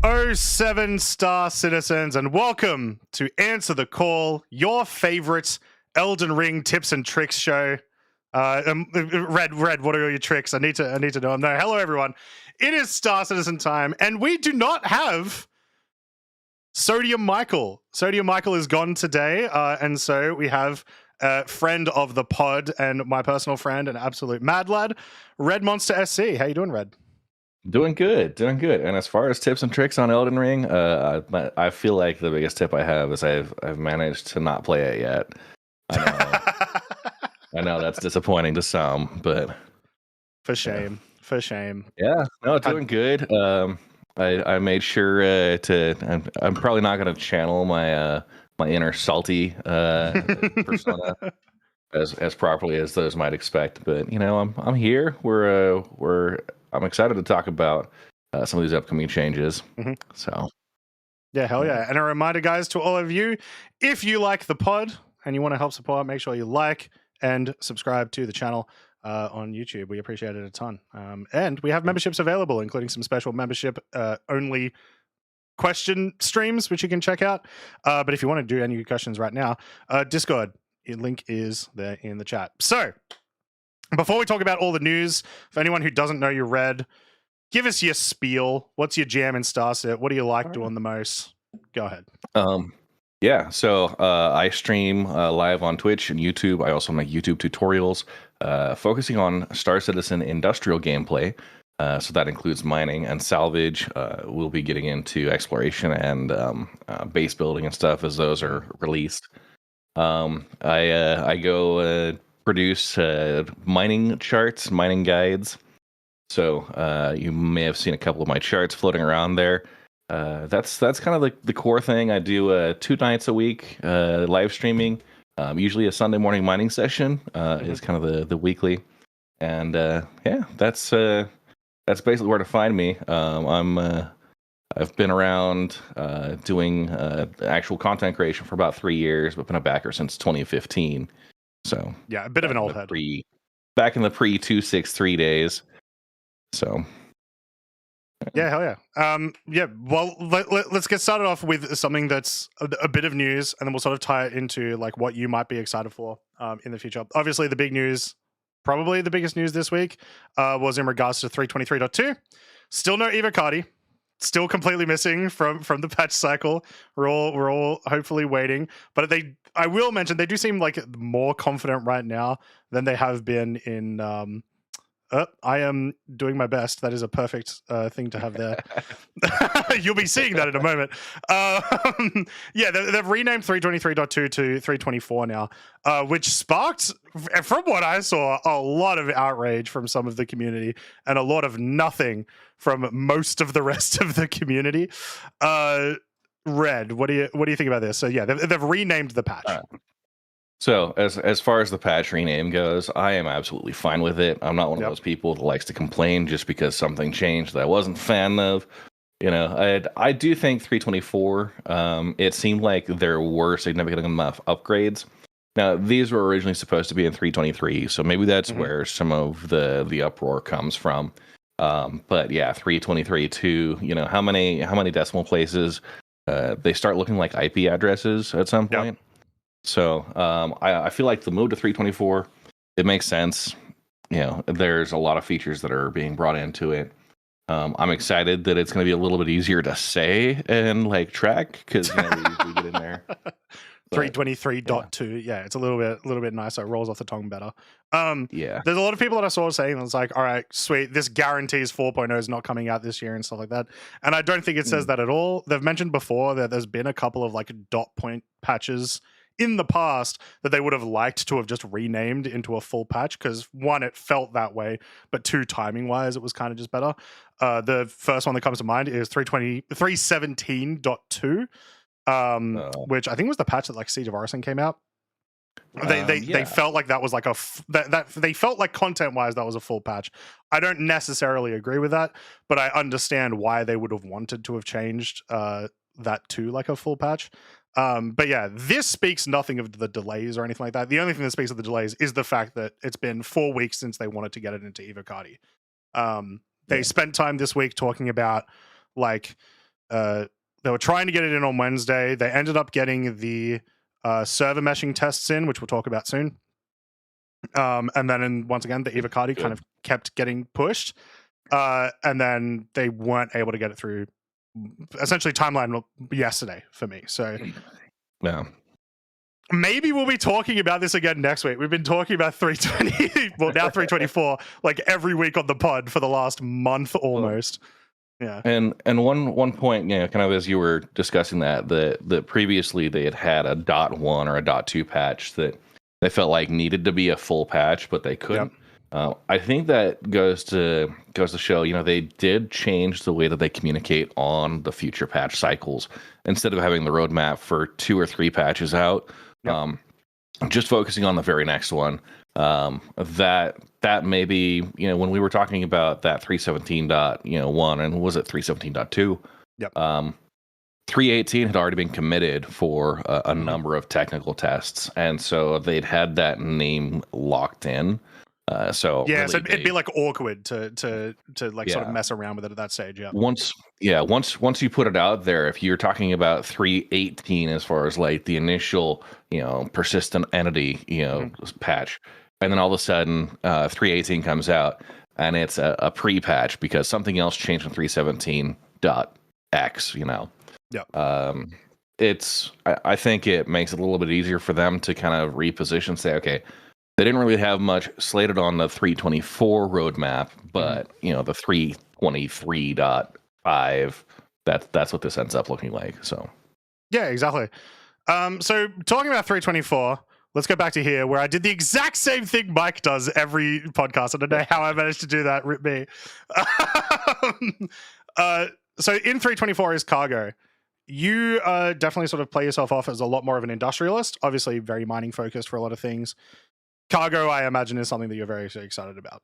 Oh, 7-star citizens, and welcome to Answer the Call, your favorite Elden Ring tips and tricks show. Red, what are your tricks? I need to know them. No, hello everyone. It is Star Citizen time, and we do not have SaltEMike. SaltEMike is gone today, and so we have a friend of the pod and my personal friend, an absolute mad lad, Red Monster SC. How you doing, Red? Doing good. And as far as tips and tricks on Elden Ring, I feel like the biggest tip I have is I've managed to not play it yet. I know that's disappointing to some, but for shame. Yeah, no, doing good. I made sure I'm probably not going to channel my inner salty persona as properly as those might expect, but I'm here. I'm excited to talk about some of these upcoming changes. Mm-hmm. So, yeah, hell yeah. And a reminder, guys, to all of you, if you like the pod and you want to help support, make sure you like and subscribe to the channel on YouTube. We appreciate it a ton. And we have memberships available, including some special membership only question streams, which you can check out. But if you want to do any questions right now, Discord, link is there in the chat. So, before we talk about all the news, for anyone who doesn't know you, Red, give us your spiel. What's your jam in Starset? What do you like doing the most? Go ahead. Yeah, so I stream live on Twitch and YouTube. I also make YouTube tutorials focusing on Star Citizen industrial gameplay. So that includes mining and salvage. We'll be getting into exploration and base building and stuff as those are released. I go produce mining charts, mining guides. So you may have seen a couple of my charts floating around there. That's kind of the core thing. I do 2 nights a week live streaming. Usually a Sunday morning mining session is kind of the weekly. And yeah, that's basically where to find me. I've been around doing actual content creation for about 3 years, but been a backer since 2015. So yeah, a bit of an old head. Back in the pre-263 days. So yeah, hell yeah. Yeah, well, let's get started off with something that's a bit of news, and then we'll sort of tie it into like what you might be excited for in the future. Obviously, the big news, probably the biggest news this week, was in regards to 3.23.2. Still no Evocati. Still completely missing from the patch cycle. We're all hopefully waiting, but I will mention they do seem like more confident right now than they have been in. I am doing my best. That is a perfect thing to have there. You'll be seeing that in a moment. Yeah, they've renamed 3.23.2 to 3.24 now, which sparked, from what I saw, a lot of outrage from some of the community and a lot of nothing from most of the rest of the community. Red, what do you think about this? So yeah, they've renamed the patch. So as far as the patch rename goes, I am absolutely fine with it. I'm not one of those people that likes to complain just because something changed that I wasn't a fan of. I do think 3.24. It seemed like there were significant enough upgrades. Now these were originally supposed to be in 3.23, so maybe that's where some of the uproar comes from. But yeah, 3.23.2. How many decimal places? They start looking like IP addresses at some point. Yep. So I feel like the move to 3.24, it makes sense. There's a lot of features that are being brought into it. I'm excited that it's going to be a little bit easier to say and like track because we get in there. 3.23.2, yeah, it's a little bit nicer. It rolls off the tongue better. Yeah, there's a lot of people that I saw saying it's like, all right, sweet, this guarantees 4.0 is not coming out this year and stuff like that. And I don't think it says that at all. They've mentioned before that there's been a couple of like dot point patches in the past that they would have liked to have just renamed into a full patch because one, it felt that way, but two, timing wise, it was kind of just better. The first one that comes to mind is 3.17.2, which I think was the patch that like Siege of Orison came out. They felt like that was like they felt like content wise that was a full patch. I don't necessarily agree with that, but I understand why they would have wanted to have changed that to like a full patch. But yeah, this speaks nothing of the delays or anything like that. The only thing that speaks of the delays is the fact that it's been 4 weeks since they wanted to get it into Evocati. They spent time this week talking about like They were trying to get it in on Wednesday. They ended up getting the server meshing tests in, which we'll talk about soon. And then, once again, the Evocati kind of kept getting pushed. And then they weren't able to get it through essentially timeline yesterday for me. So, yeah. Maybe we'll be talking about this again next week. We've been talking about 320, well, now 324, like every week on the pod for the last month almost. Yeah. And one point, kind of as you were discussing that previously they had a .1 or a .2 patch that they felt like needed to be a full patch, but they couldn't. Yep. I think that goes to show, they did change the way that they communicate on the future patch cycles. Instead of having the roadmap for 2 or 3 patches out, yep. Just focusing on the very next one. That maybe, when we were talking about that 317.1 and was it 317.2? Yep. 318 had already been committed for a number of technical tests, and so they'd had that name locked in. So yeah, really so it'd be like awkward to like sort of mess around with it at that stage. Yeah. Once you put it out there, if you're talking about 318 as far as like the initial, persistent entity, patch, and then all of a sudden 318 comes out and it's a pre-patch because something else changed in 317.x, Yeah. I think it makes it a little bit easier for them to kind of reposition, say, okay, they didn't really have much slated on the 324 roadmap, but the 323.5, that's what this ends up looking like. So yeah, exactly. So talking about 324, let's go back to here where I did the exact same thing Mike does every podcast. I don't know how I managed to do that. Rip me. So in 324 is cargo. You definitely sort of play yourself off as a lot more of an industrialist, obviously very mining focused for a lot of things. Cargo, I imagine, is something that you're very excited about.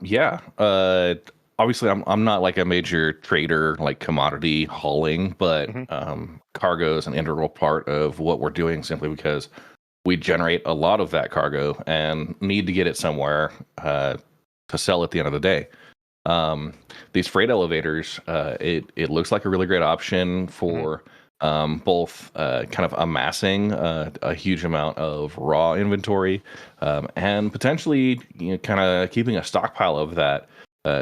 Yeah. Obviously, I'm not like a major trader, like commodity hauling, but cargo is an integral part of what we're doing simply because we generate a lot of that cargo and need to get it somewhere to sell at the end of the day. These freight elevators, it looks like a really great option for both kind of amassing a huge amount of raw inventory and potentially kind of keeping a stockpile of that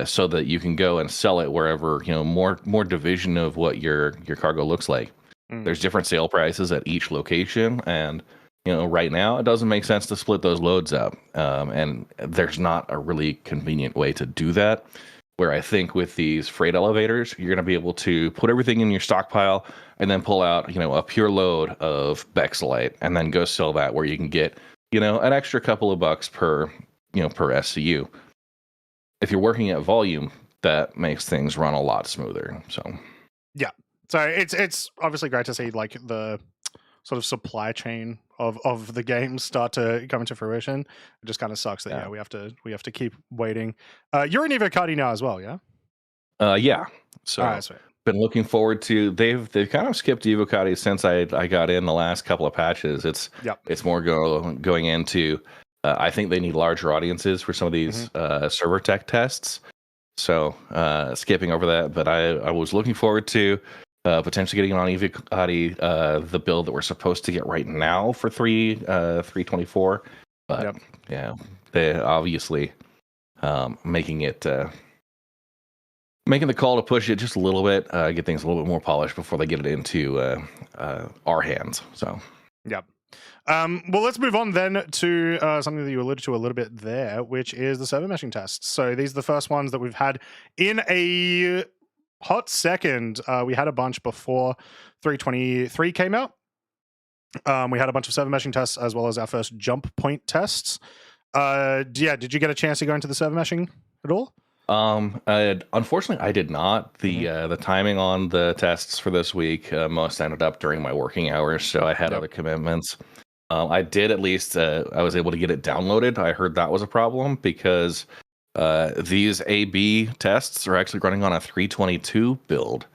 so that you can go and sell it wherever more division of what your cargo looks like. There's different sale prices at each location, and right now it doesn't make sense to split those loads up, and there's not a really convenient way to do that. Where I think with these freight elevators, you're going to be able to put everything in your stockpile and then pull out, a pure load of Bexolite and then go sell that where you can get, an extra couple of bucks per SCU. If you're working at volume, that makes things run a lot smoother. So, yeah. So it's obviously great to see like the sort of supply chain of the games start to come into fruition. It just kind of sucks that we have to keep waiting. You're in Evocati now as well, yeah? Yeah. So been looking forward to they've kind of skipped Evocati since I got in the last couple of patches. It's more going into I think they need larger audiences for some of these server tech tests. So skipping over that, but I was looking forward to potentially getting on Evocati, the build that we're supposed to get right now for 324. But they obviously making the call to push it just a little bit, get things a little bit more polished before they get it into our hands. So well, let's move on then to something that you alluded to a little bit there, which is the server meshing tests. So these are the first ones that we've had in a hot second. We had a bunch before 323 came out. We had a bunch of server meshing tests as well as our first jump point tests. Did you get a chance to go into the server meshing at all? Unfortunately, I did not. The timing on the tests for this week most ended up during my working hours, so I had other commitments. I did at least. I was able to get it downloaded. I heard that was a problem because these A/B tests are actually running on a 322 build.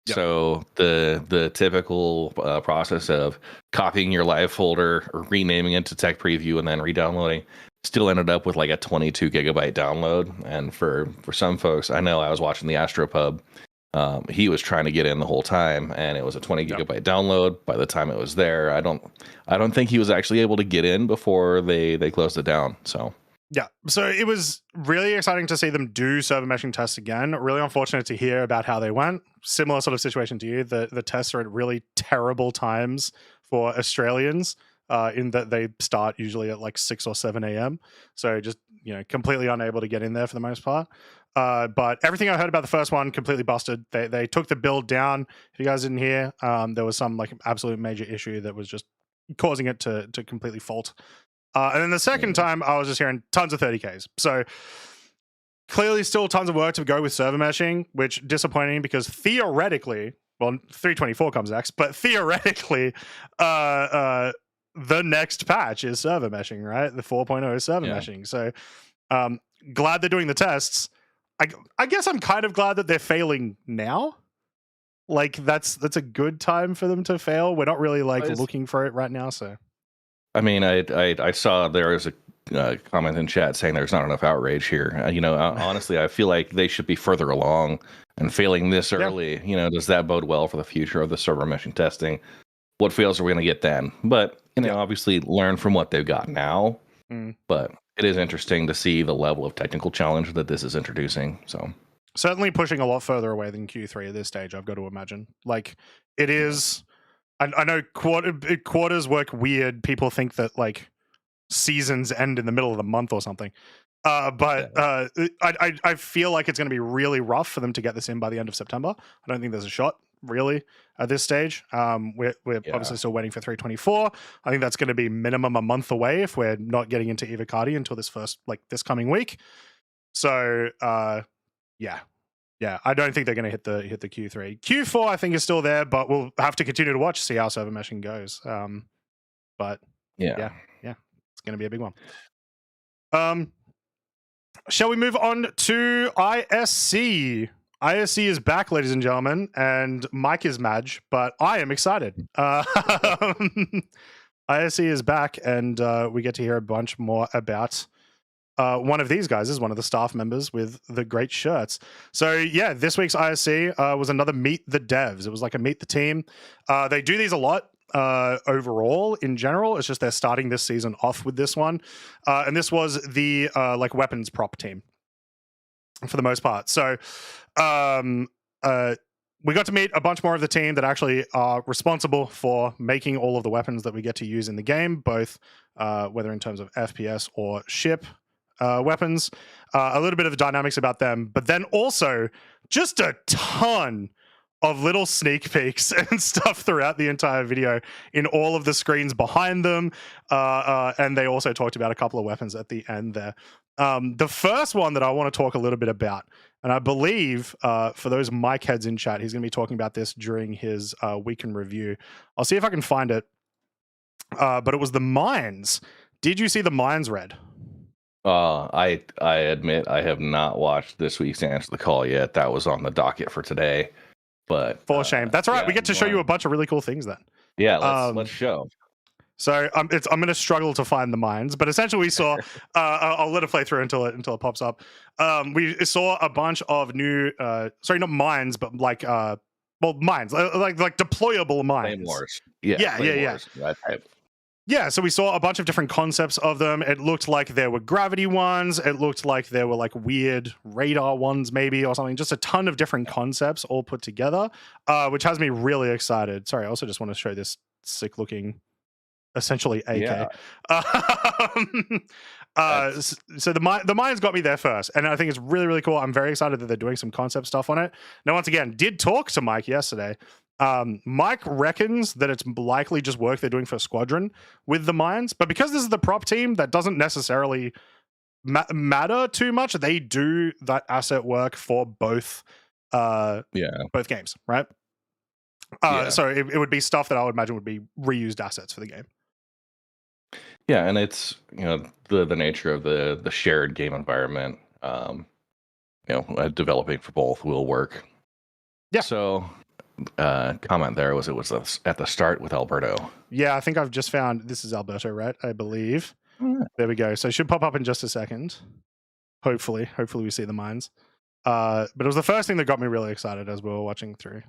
Yep. So the typical process of copying your live folder or renaming it to Tech Preview and then re-downloading still ended up with like a 22 gigabyte download. And for some folks, I know I was watching the AstroPub He was trying to get in the whole time, and it was a 20 gigabyte download. By the time it was there, I don't think he was actually able to get in before they closed it down. So yeah, so it was really exciting to see them do server meshing tests again. Really unfortunate to hear about how they went. Similar sort of situation to you. The tests are at really terrible times for Australians, in that they start usually at like 6 or 7 a.m. So just, completely unable to get in there for the most part. But everything I heard about the first one completely busted. They took the build down. If you guys didn't hear, there was some like absolute major issue that was just causing it to completely fault. And then the second time, I was just hearing tons of 30Ks. So clearly still tons of work to go with server meshing, which disappointing because theoretically, well, 324 comes next, but theoretically, the next patch is server meshing, right? The 4.0 server meshing. So glad they're doing the tests. I guess I'm kind of glad that they're failing now. Like that's a good time for them to fail. We're not really like looking for it right now, so. I mean, I saw there was a comment in chat saying there's not enough outrage here. Honestly, I feel like they should be further along, and failing this early, does that bode well for the future of the server meshing testing? What fails are we going to get then? But, obviously learn from what they've got now. But it is interesting to see the level of technical challenge that this is introducing. So certainly pushing a lot further away than Q3 at this stage, I've got to imagine. Like, it is... I know quarters work weird. People think that like seasons end in the middle of the month or something. But I feel like it's going to be really rough for them to get this in by the end of September. I don't think there's a shot really at this stage. We're obviously still waiting for 324. I think that's going to be minimum a month away if we're not getting into Evocati until this coming week. So yeah, I don't think they're going to hit the Q3. Q4, I think, is still there, but we'll have to continue to watch, see how server meshing goes. But yeah, it's going to be a big one. Shall we move on to ISC? ISC is back, ladies and gentlemen, and Mike is mad, but I am excited. ISC is back, and we get to hear a bunch more about one of these guys is one of the staff members with the great shirts. So yeah, this week's ISC was another Meet the Devs. It was like a Meet the Team. They do these a lot overall in general. It's just they're starting this season off with this one. And this was the like weapons prop team for the most part. So we got to meet a bunch more of the team that actually are responsible for making all of the weapons that we get to use in the game, both whether in terms of FPS or ship weapons, a little bit of the dynamics about them, but then also just a ton of little sneak peeks and stuff throughout the entire video in all of the screens behind them. And they also talked about a couple of weapons at the end there. The first one that I want to talk a little bit about, and I believe for those Mike heads in chat, he's going to be talking about this during his week in review. I'll see if I can find it. But it was the mines. Did you see the mines, Red? I admit I have not watched this week's Answer the Call yet. That was on the docket for today. But for shame. That's all right. We get to show you a bunch of really cool things then. Yeah, let's show. So I'm going to struggle to find the mines, but essentially we saw. I'll let it play through until it pops up. We saw a bunch of new. Sorry, not mines, but like mines, like deployable mines. Claymores. Yeah. Yeah, so we saw a bunch of different concepts of them. It looked like there were gravity ones. It looked like there were like weird radar ones maybe or something. Just a ton of different concepts all put together, which has me really excited. Sorry, I also just want to show this sick looking, essentially AK. Yeah. So the mines got me there first, and I think it's really, really cool. I'm very excited that they're doing some concept stuff on it. Now, once again, did talk to Mike yesterday. Mike reckons that it's likely just work they're doing for Squadron with the mines, but because this is the prop team, that doesn't necessarily matter too much. They do that asset work for both games, right? So it would be stuff that I would imagine would be reused assets for the game. Yeah, and it's the nature of the shared game environment. Developing for both will work. Yeah. So. Comment there was at the start with Alberto. Yeah, I think I've just found this is Alberto, right? I believe. There we go. So it should pop up in just a second. Hopefully we see the mines. But it was the first thing that got me really excited as we were watching through.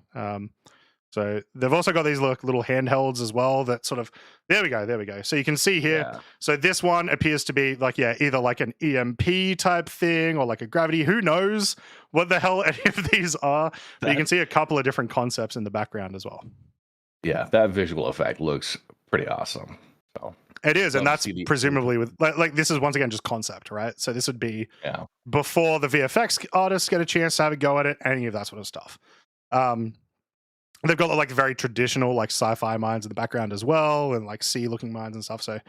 So they've also got these little handhelds as well that sort of, there we go. So you can see here. Yeah. So this one appears to be like, either like an EMP type thing or like a gravity. Who knows what the hell any of these are? But you can see a couple of different concepts in the background as well. Yeah, that visual effect looks pretty awesome. So it is, and that's presumably with like this is once again just concept, right? So this would be before the VFX artists get a chance to have a go at it, any of that sort of stuff. They've got like very traditional like sci-fi mines in the background as well, and like sea-looking mines and stuff. So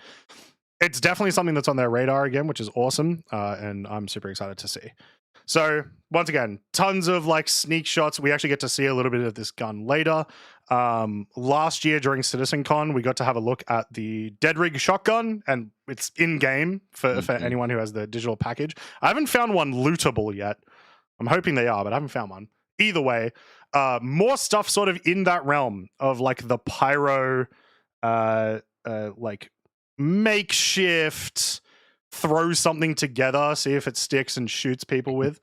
it's definitely something that's on their radar again, which is awesome, and I'm super excited to see. So once again, tons of like sneak shots. We actually get to see a little bit of this gun later. Last year during CitizenCon, we got to have a look at the Dead Rig shotgun, and it's in game for anyone who has the digital package. I haven't found one lootable yet. I'm hoping they are, but I haven't found one. Either way, more stuff sort of in that realm of like the pyro, like makeshift, throw something together, see if it sticks and shoots people with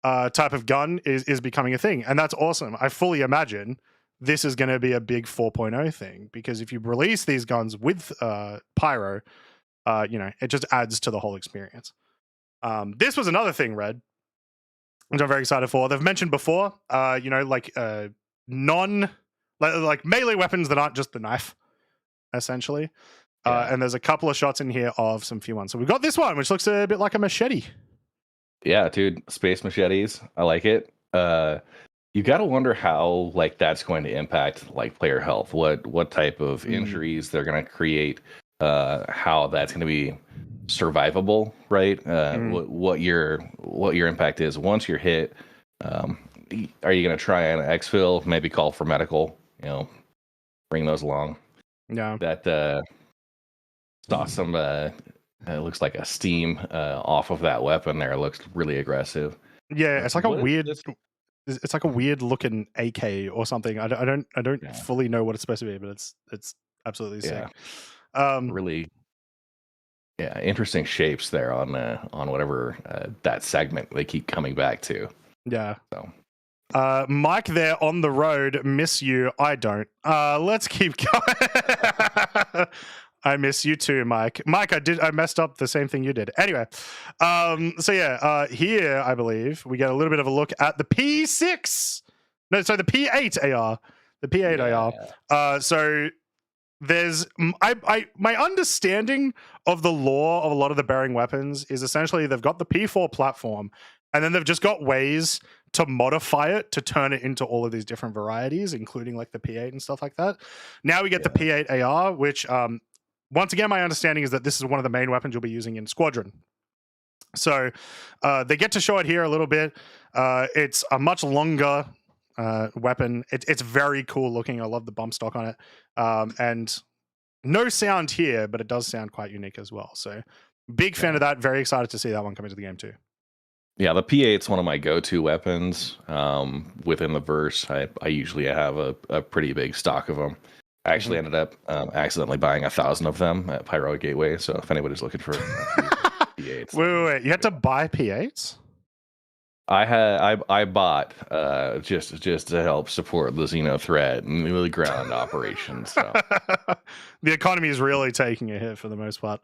type of gun is becoming a thing. And that's awesome. I fully imagine this is going to be a big 4.0 thing, because if you release these guns with pyro, it just adds to the whole experience. This was another thing, Red, which I'm very excited for. They've mentioned before, like melee weapons that aren't just the knife, essentially. And there's a couple of shots in here of some few ones. So we've got this one, which looks a bit like a machete. Yeah, dude, space machetes. I like it. You got to wonder how like that's going to impact like player health. What type of injuries they're going to create. How that's going to be survivable, right? What your impact is once you're hit. Are you going to try an exfil? Maybe call for medical. Bring those along. Yeah, that saw some. It looks like a steam off of that weapon. There, it looks really aggressive. Yeah, it's like a weird. It's like a weird looking AK or something. I don't fully know what it's supposed to be, but it's absolutely sick. Really. Yeah, interesting shapes there on whatever that segment they keep coming back to. Yeah. So, Mike, there on the road, miss you. I don't. Let's keep going. I miss you too, Mike. Mike, I messed up the same thing you did. Anyway, here I believe we get a little bit of a look at the P6. No, so the P8 AR. The P8 AR. So there's my understanding of the lore of a lot of the bearing weapons is essentially they've got the P4 platform, and then they've just got ways to modify it to turn it into all of these different varieties, including like the P8 and stuff like that. Now we get the P8 AR, which once again, my understanding is that this is one of the main weapons you'll be using in Squadron. So they get to show it here a little bit. It's a much longer weapon. It's very cool looking. I love the bump stock on it. And no sound here, but it does sound quite unique as well. So big fan of that. Very excited to see that one come into the game too. Yeah, the P8 is one of my go-to weapons within the verse. I usually have a pretty big stock of them. I actually ended up accidentally buying 1,000 of them at Pyro Gateway. So if anybody's looking for P8s, wait, you had to buy P8s? I bought just to help support the Xeno threat and really ground operations. So. The economy is really taking a hit for the most part.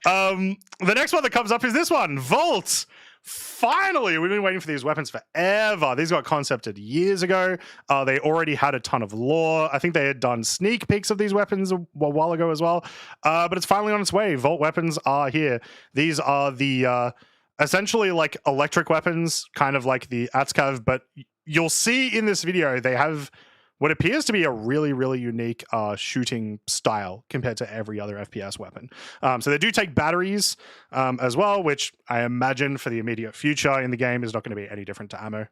The next one that comes up is this one, Volt. Finally, we've been waiting for these weapons forever. These got concepted years ago. They already had a ton of lore. I think they had done sneak peeks of these weapons a while ago as well. But it's finally on its way. Volt weapons are here. These are the essentially like electric weapons, kind of like the Atskav, but you'll see in this video they have what appears to be a really, really unique shooting style compared to every other FPS weapon. So they do take batteries as well, which I imagine for the immediate future in the game is not going to be any different to ammo.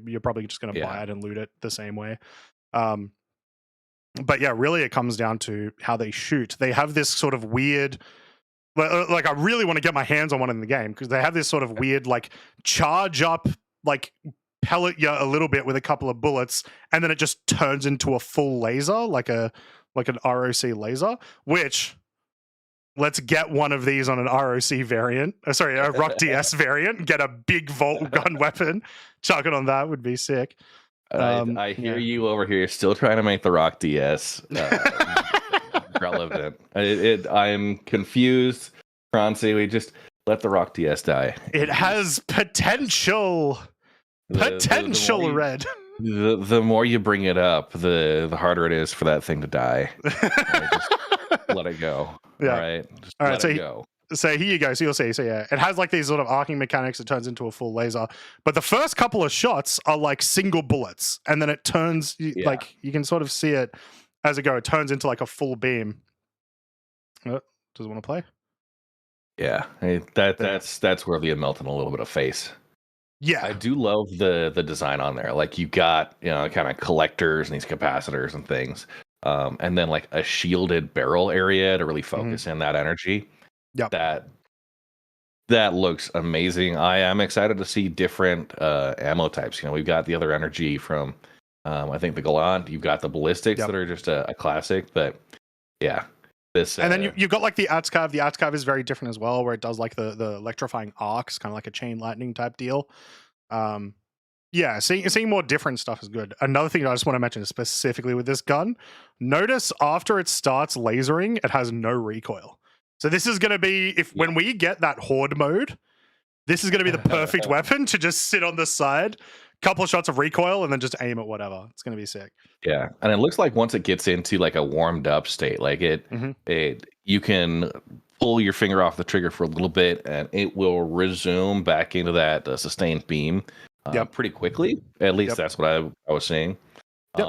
You're probably just going to buy it and loot it the same way. But yeah, really it comes down to how they shoot. They have this sort of weird... Like I really want to get my hands on one in the game because they have this sort of weird like charge up, like pellet you a little bit with a couple of bullets, and then it just turns into a full laser, like an ROC laser, which let's get one of these on an ROC variant. Sorry, a Rock DS variant. Get a big Volt gun weapon. Chuck it on that would be sick. I hear you over here still trying to make the Rock DS relevant. I'm confused. Croncy, we just let the Rock DS die. It has potential. Potential, Red. The more you bring it up, the harder it is for that thing to die. Just let it go. Yeah. All right. Just All right, let so it go. So here you go. So you'll see. So yeah, it has like these sort of arcing mechanics. It turns into a full laser. But the first couple of shots are like single bullets. And then it turns, like you can sort of see it as it goes. It turns into like a full beam. Does it want to play? Yeah. That's worthy of melting a little bit of face. Yeah. I do love the design on there. Like you got, kind of collectors and these capacitors and things. And then like a shielded barrel area to really focus in that energy. Yep. That looks amazing. I am excited to see different ammo types. We've got the other energy from I think the Galant. You've got the ballistics that are just a classic, but yeah. This and then you've got like the Atscav. The Atscav is very different as well, where it does like the electrifying arcs, kind of like a chain lightning type deal. Yeah, seeing more different stuff is good. Another thing I just want to mention specifically with this gun, notice after it starts lasering, it has no recoil. So this is going to be, when we get that horde mode, this is going to be the perfect weapon to just sit on the side, couple of shots of recoil, and then just aim at whatever. It's going to be sick. Yeah, and it looks like once it gets into like a warmed up state, like you can pull your finger off the trigger for a little bit, and it will resume back into that sustained beam pretty quickly. At least that's what I was seeing. Yep.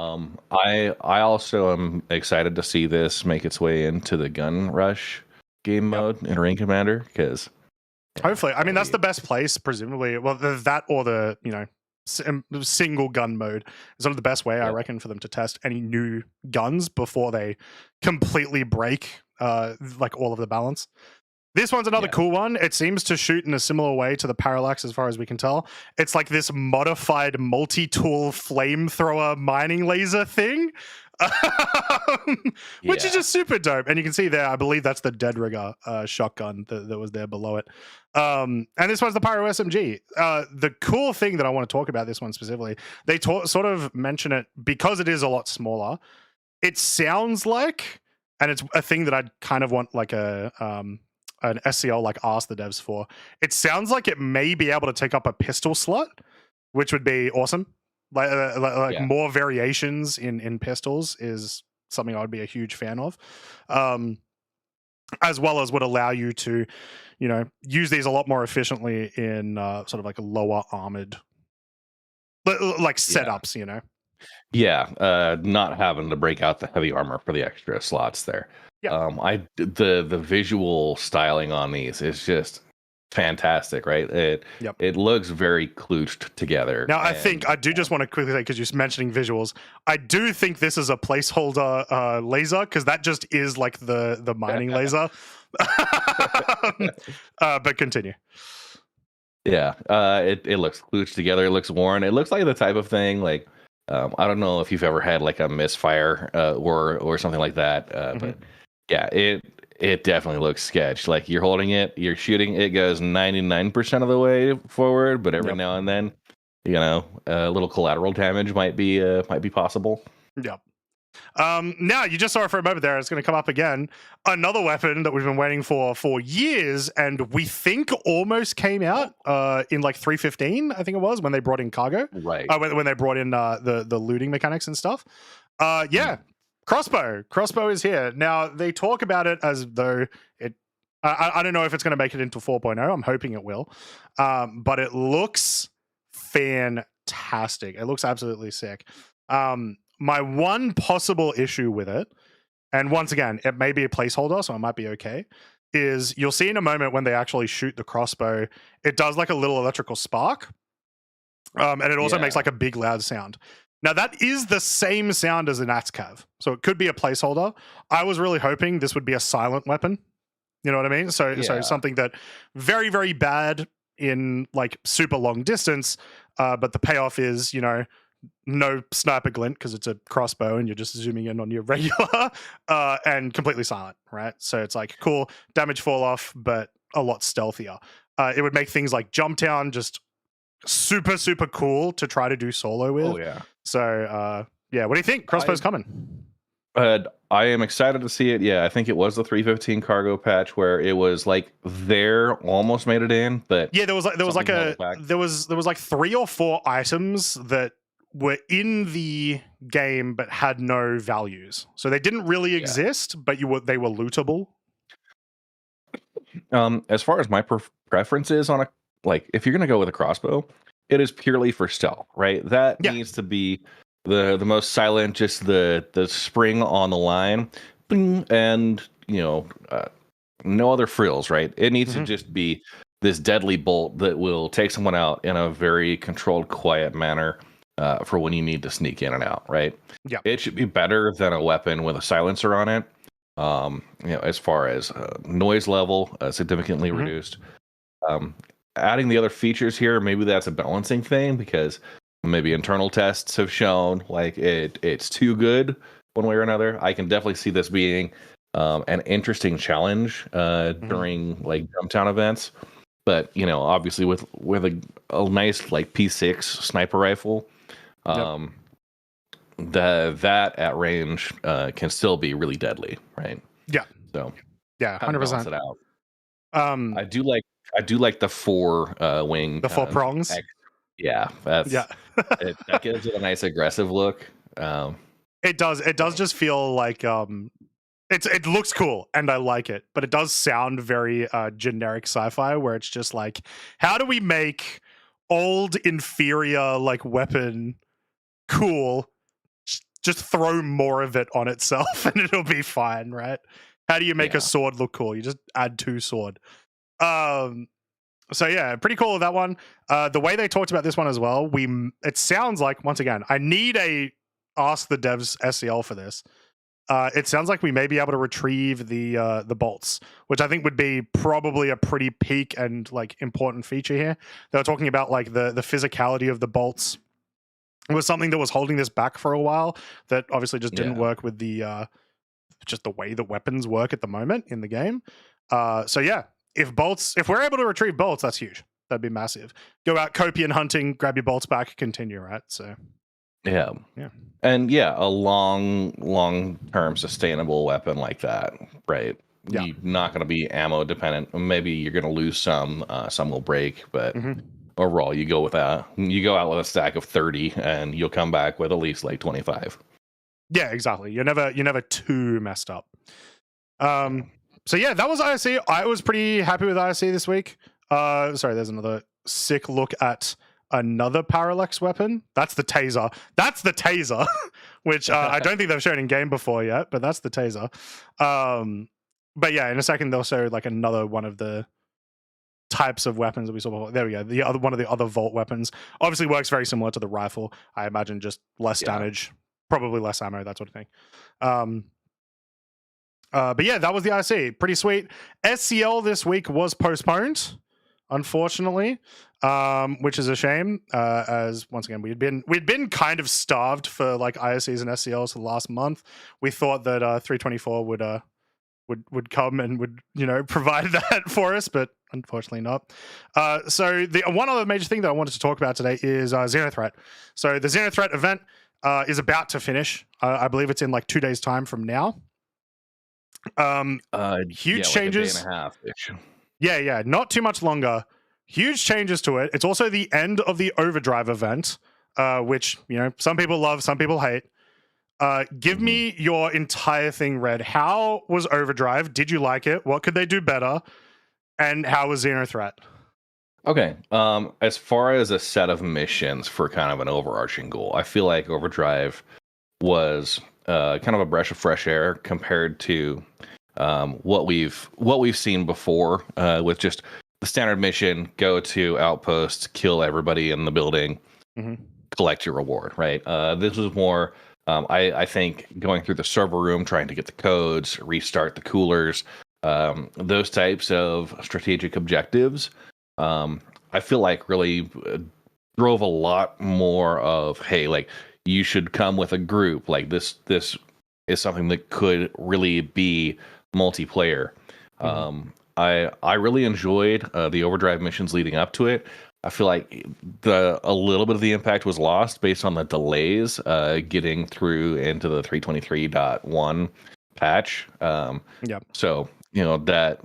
I also am excited to see this make its way into the gun rush game mode in Ring Commander, because hopefully, I mean, that's the best place, presumably. Well, that or the single gun mode is sort of the best way, I reckon, for them to test any new guns before they completely break like all of the balance. This one's another cool one. It seems to shoot in a similar way to the Parallax, as far as we can tell. It's like this modified multi-tool flamethrower mining laser thing. Which is just super dope. And you can see there, I believe that's the Dead Rigger shotgun that was there below it. And this one's the Pyro SMG. The cool thing that I want to talk about this one specifically, they sort of mention it because it is a lot smaller. It sounds like, and it's a thing that I'd kind of want like an SCL like ask the devs for. It sounds like it may be able to take up a pistol slot, which would be awesome. Like more variations in pistols is something I would be a huge fan of, as well as would allow you to, use these a lot more efficiently in sort of like a lower armored, like setups, not having to break out the heavy armor for the extra slots there. The visual styling on these is just fantastic, right? It looks very klooched together. Now, I do just want to quickly say, because you're mentioning visuals, I do think this is a placeholder laser, because that just is like the mining laser. But continue. Yeah, it looks klooched together. It looks worn. It looks like the type of thing like I don't know if you've ever had like a misfire or something like that, but yeah, it definitely looks sketched. Like you're holding it, you're shooting, it goes 99% of the way forward, but every now and then, a little collateral damage might be possible. Yep. Now you just saw it for a moment there. It's going to come up again. Another weapon that we've been waiting for years, and we think almost came out in like 3.15, I think it was, when they brought in cargo. Right. When they brought in the looting mechanics and stuff. Crossbow. Crossbow is here. Now, they talk about it as though it... I don't know if it's going to make it into 4.0. I'm hoping it will. But it looks fantastic. It looks absolutely sick. My one possible issue with it, and once again, it may be a placeholder, so it might be okay, is you'll see in a moment when they actually shoot the crossbow, it does like a little electrical spark. And it also makes like a big loud sound. Now, that is the same sound as an Atscav, so it could be a placeholder. I was really hoping this would be a silent weapon. You know what I mean? So something that very, very bad in like super long distance, but the payoff is, no sniper glint because it's a crossbow and you're just zooming in on your regular, and completely silent, right? So it's like cool damage fall off, but a lot stealthier. It would make things like Jump Town just super, super cool to try to do solo with. Oh yeah. So yeah, what do you think? Crossbow's coming. I am excited to see it. Yeah, I think it was the 315 cargo patch where it was like there almost made it in, but yeah, there was like 3 or 4 items that were in the game but had no values, so they didn't really exist, but they were lootable. As far as my preference is on like if you're gonna go with a crossbow, it is purely for stealth, right? That needs to be the most silent, just the spring on the line, and no other frills, right? It needs to just be this deadly bolt that will take someone out in a very controlled, quiet manner for when you need to sneak in and out, right? Yeah, it should be better than a weapon with a silencer on it. As far as noise level, significantly reduced. Adding the other features here, maybe that's a balancing thing because maybe internal tests have shown like it's too good one way or another. I can definitely see this being an interesting challenge during like Jump Town events. But obviously with a nice like P6 sniper rifle, that at range can still be really deadly, right? Yeah. So 100%. It out. I do like the 4 wing, the 4 prongs. That gives it a nice aggressive look. It does just feel like it looks cool and I like it, but it does sound very generic sci-fi where it's just like, how do we make old inferior like weapon cool? Just throw more of it on itself and it'll be fine, right? How do you make a sword look cool? You just add 2 sword. So yeah, pretty cool with that one. The way they talked about this one as well, it sounds like, once again, I need a ask the devs SEL for this. It sounds like we may be able to retrieve the bolts, which I think would be probably a pretty peak and like important feature here. They were talking about like the physicality of the bolts. It was something that was holding this back for a while that obviously just didn't work with the just the way the weapons work at the moment in the game. So yeah, if we're able to retrieve bolts, that's huge. That'd be massive. Go out copian hunting, grab your bolts back, continue, right? So yeah. And a long-term sustainable weapon like that, right? Yeah. You're not going to be ammo dependent. Maybe you're going to lose some will break, but overall you go out with a stack of 30 and you'll come back with at least like 25. Yeah, exactly. You're never too messed up. So yeah, that was ISC. I was pretty happy with ISC this week. Sorry, there's another sick look at another parallax weapon. That's the taser. Which I don't think they've shown in game before yet, but that's the taser. But yeah, in a second they'll show like another one of the types of weapons that we saw before. There we go. One of the other vault weapons obviously works very similar to the rifle. I imagine just less damage, probably less ammo, that sort of thing. But yeah, that was the IC. Pretty sweet. SCL this week was postponed, unfortunately, which is a shame. As once again, we'd been kind of starved for like ISCs and SCLs for the last month. We thought that 324 would come and would provide that for us, but unfortunately not. So the one other major thing that I wanted to talk about today is Xenothreat. So the Xenothreat event is about to finish. I believe it's in like 2 days' time from now. Huge changes. Like a day and a half-ish. Yeah, not too much longer. Huge changes to it. It's also the end of the Overdrive event, which some people love, some people hate. Give me your entire thing, Red. How was Overdrive? Did you like it? What could they do better? And how was Xenothreat? Okay. As far as a set of missions for kind of an overarching goal, I feel like Overdrive was kind of a breath of fresh air compared to what we've seen before with just the standard mission: go to outpost, kill everybody in the building, collect your reward. Right. This was more. I think going through the server room, trying to get the codes, restart the coolers, those types of strategic objectives. I feel like really drove a lot more of, hey, like you should come with a group. Like this is something that could really be multiplayer. I really enjoyed the overdrive missions leading up to it. I feel like a little bit of the impact was lost based on the delays getting through into the 323.1 patch. So that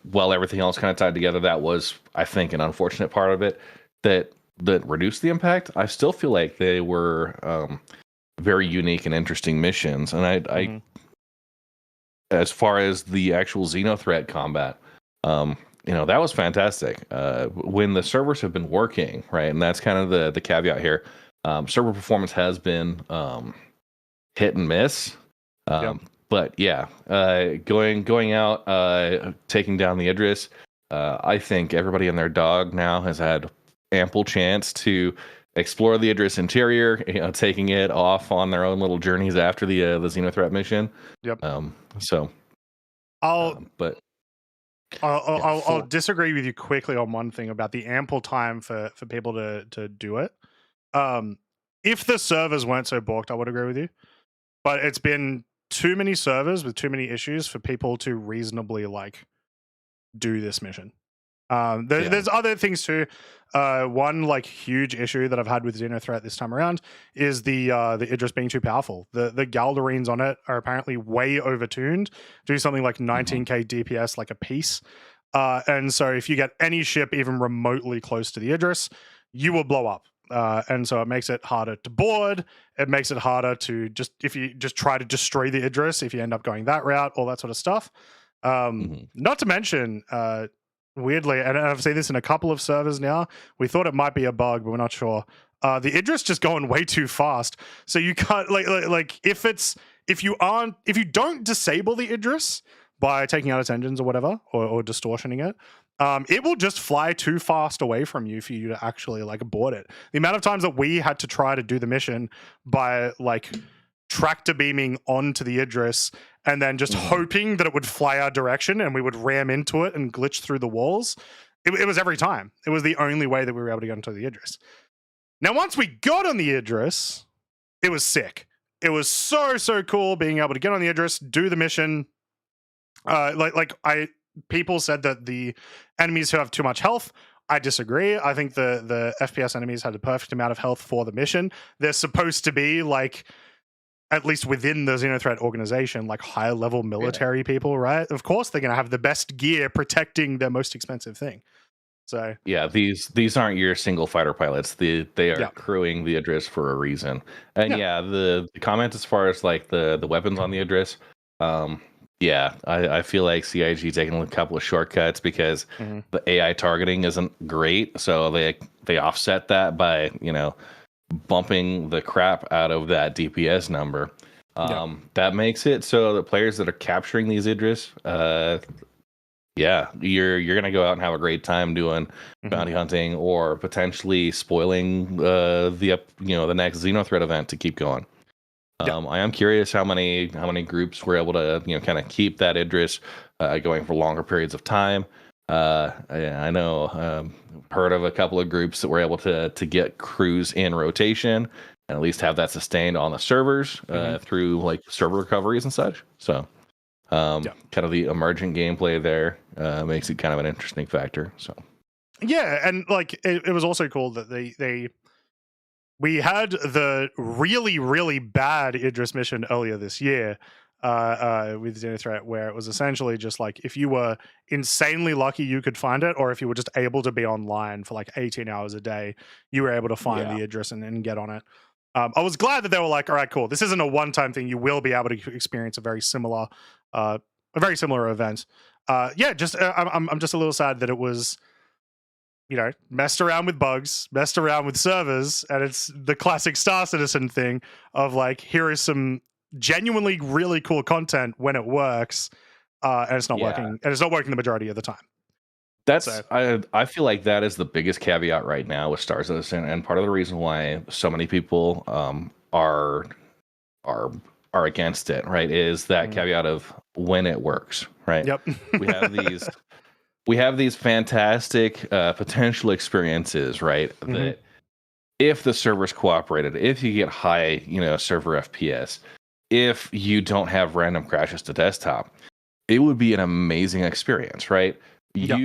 while everything else kind of tied together, that was, I think, an unfortunate part of it that reduced the impact. I still feel like they were very unique and interesting missions, and I as far as the actual Xenothreat combat, that was fantastic. When the servers have been working, right, and that's kind of the caveat here. Server performance has been hit and miss. But yeah, going out, taking down the Idris, I think everybody and their dog now has had ample chance to explore the Idris interior, taking it off on their own little journeys after the Xenothreat mission. I'll disagree with you quickly on one thing about the ample time for people to do it. If the servers weren't so balked, I would agree with you. But it's been too many servers with too many issues for people to reasonably do this mission. There's other things too. One huge issue that I've had with Xenothreat this time around is the Idris being too powerful. The Galdarines on it are apparently way overtuned, do something like 19k DPS like a piece. And so if you get any ship even remotely close to the Idris, you will blow up. And so it makes it harder to board. It makes it harder to if you just try to destroy the Idris, if you end up going that route, all that sort of stuff. Not to mention, weirdly, and I've seen this in a couple of servers now, we thought it might be a bug, but we're not sure. The Idris just going way too fast. So you can't if you don't disable the Idris by taking out its engines or whatever, or distortioning it, it will just fly too fast away from you for you to actually board it. The amount of times that we had to try to do the mission by tractor beaming onto the Idris and then just hoping that it would fly our direction and we would ram into it and glitch through the walls. It was every time. It was the only way that we were able to get into the Idris. Now, once we got on the Idris, it was sick. It was so cool being able to get on the Idris, do the mission. People said that the enemies who have too much health, I disagree. I think the FPS enemies had the perfect amount of health for the mission. They're supposed to be at least within the Xenothreat organization, higher level military people, right? Of course, they're going to have the best gear protecting their most expensive thing. So yeah, these aren't your single fighter pilots. They are crewing the Idris for a reason. And the comment as far as the weapons on the Idris, I feel like CIG taking a couple of shortcuts because the AI targeting isn't great. So they offset that by bumping the crap out of that DPS number. That makes it so the players that are capturing these Idris, you're gonna go out and have a great time doing bounty hunting or potentially spoiling the next Xenothreat event to keep going. I am curious how many groups were able to kind of keep that Idris going for longer periods of time. I know heard of a couple of groups that were able to get crews in rotation and at least have that sustained on the servers through server recoveries and such. So kind of the emergent gameplay there makes it kind of an interesting factor. So and it was also cool that we had the really bad Idris mission earlier this year with Xenothreat, where it was essentially just if you were insanely lucky, you could find it, or if you were just able to be online for 18 hours a day, you were able to find the Idris and get on it. I was glad that they were all right, cool. This isn't a one-time thing. You will be able to experience a very similar event. I'm just a little sad that it was, messed around with bugs, messed around with servers, and it's the classic Star Citizen thing of here is some genuinely really cool content when it works, and it's not working, and it's not working the majority of the time. I feel like that is the biggest caveat right now with Star Citizen, and part of the reason why so many people are against it, right, is that caveat of when it works, right? Yep. we have these fantastic potential experiences, right, that if the servers cooperated, if you get high, server FPS, if you don't have random crashes to desktop, it would be an amazing experience, right? Yeah.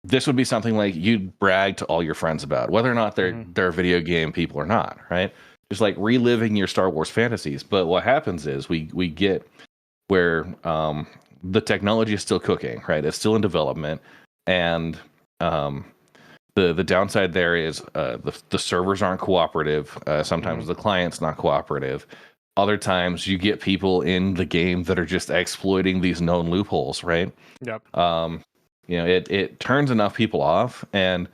This would be something like you'd brag to all your friends about, whether or not they're video game people or not, right? Just like reliving your Star Wars fantasies. But what happens is we get where the technology is still cooking, right? It's still in development, and the downside there is the servers aren't cooperative. Sometimes the client's not cooperative. Other times you get people in the game that are just exploiting these known loopholes, right? Yep. It turns enough people off, and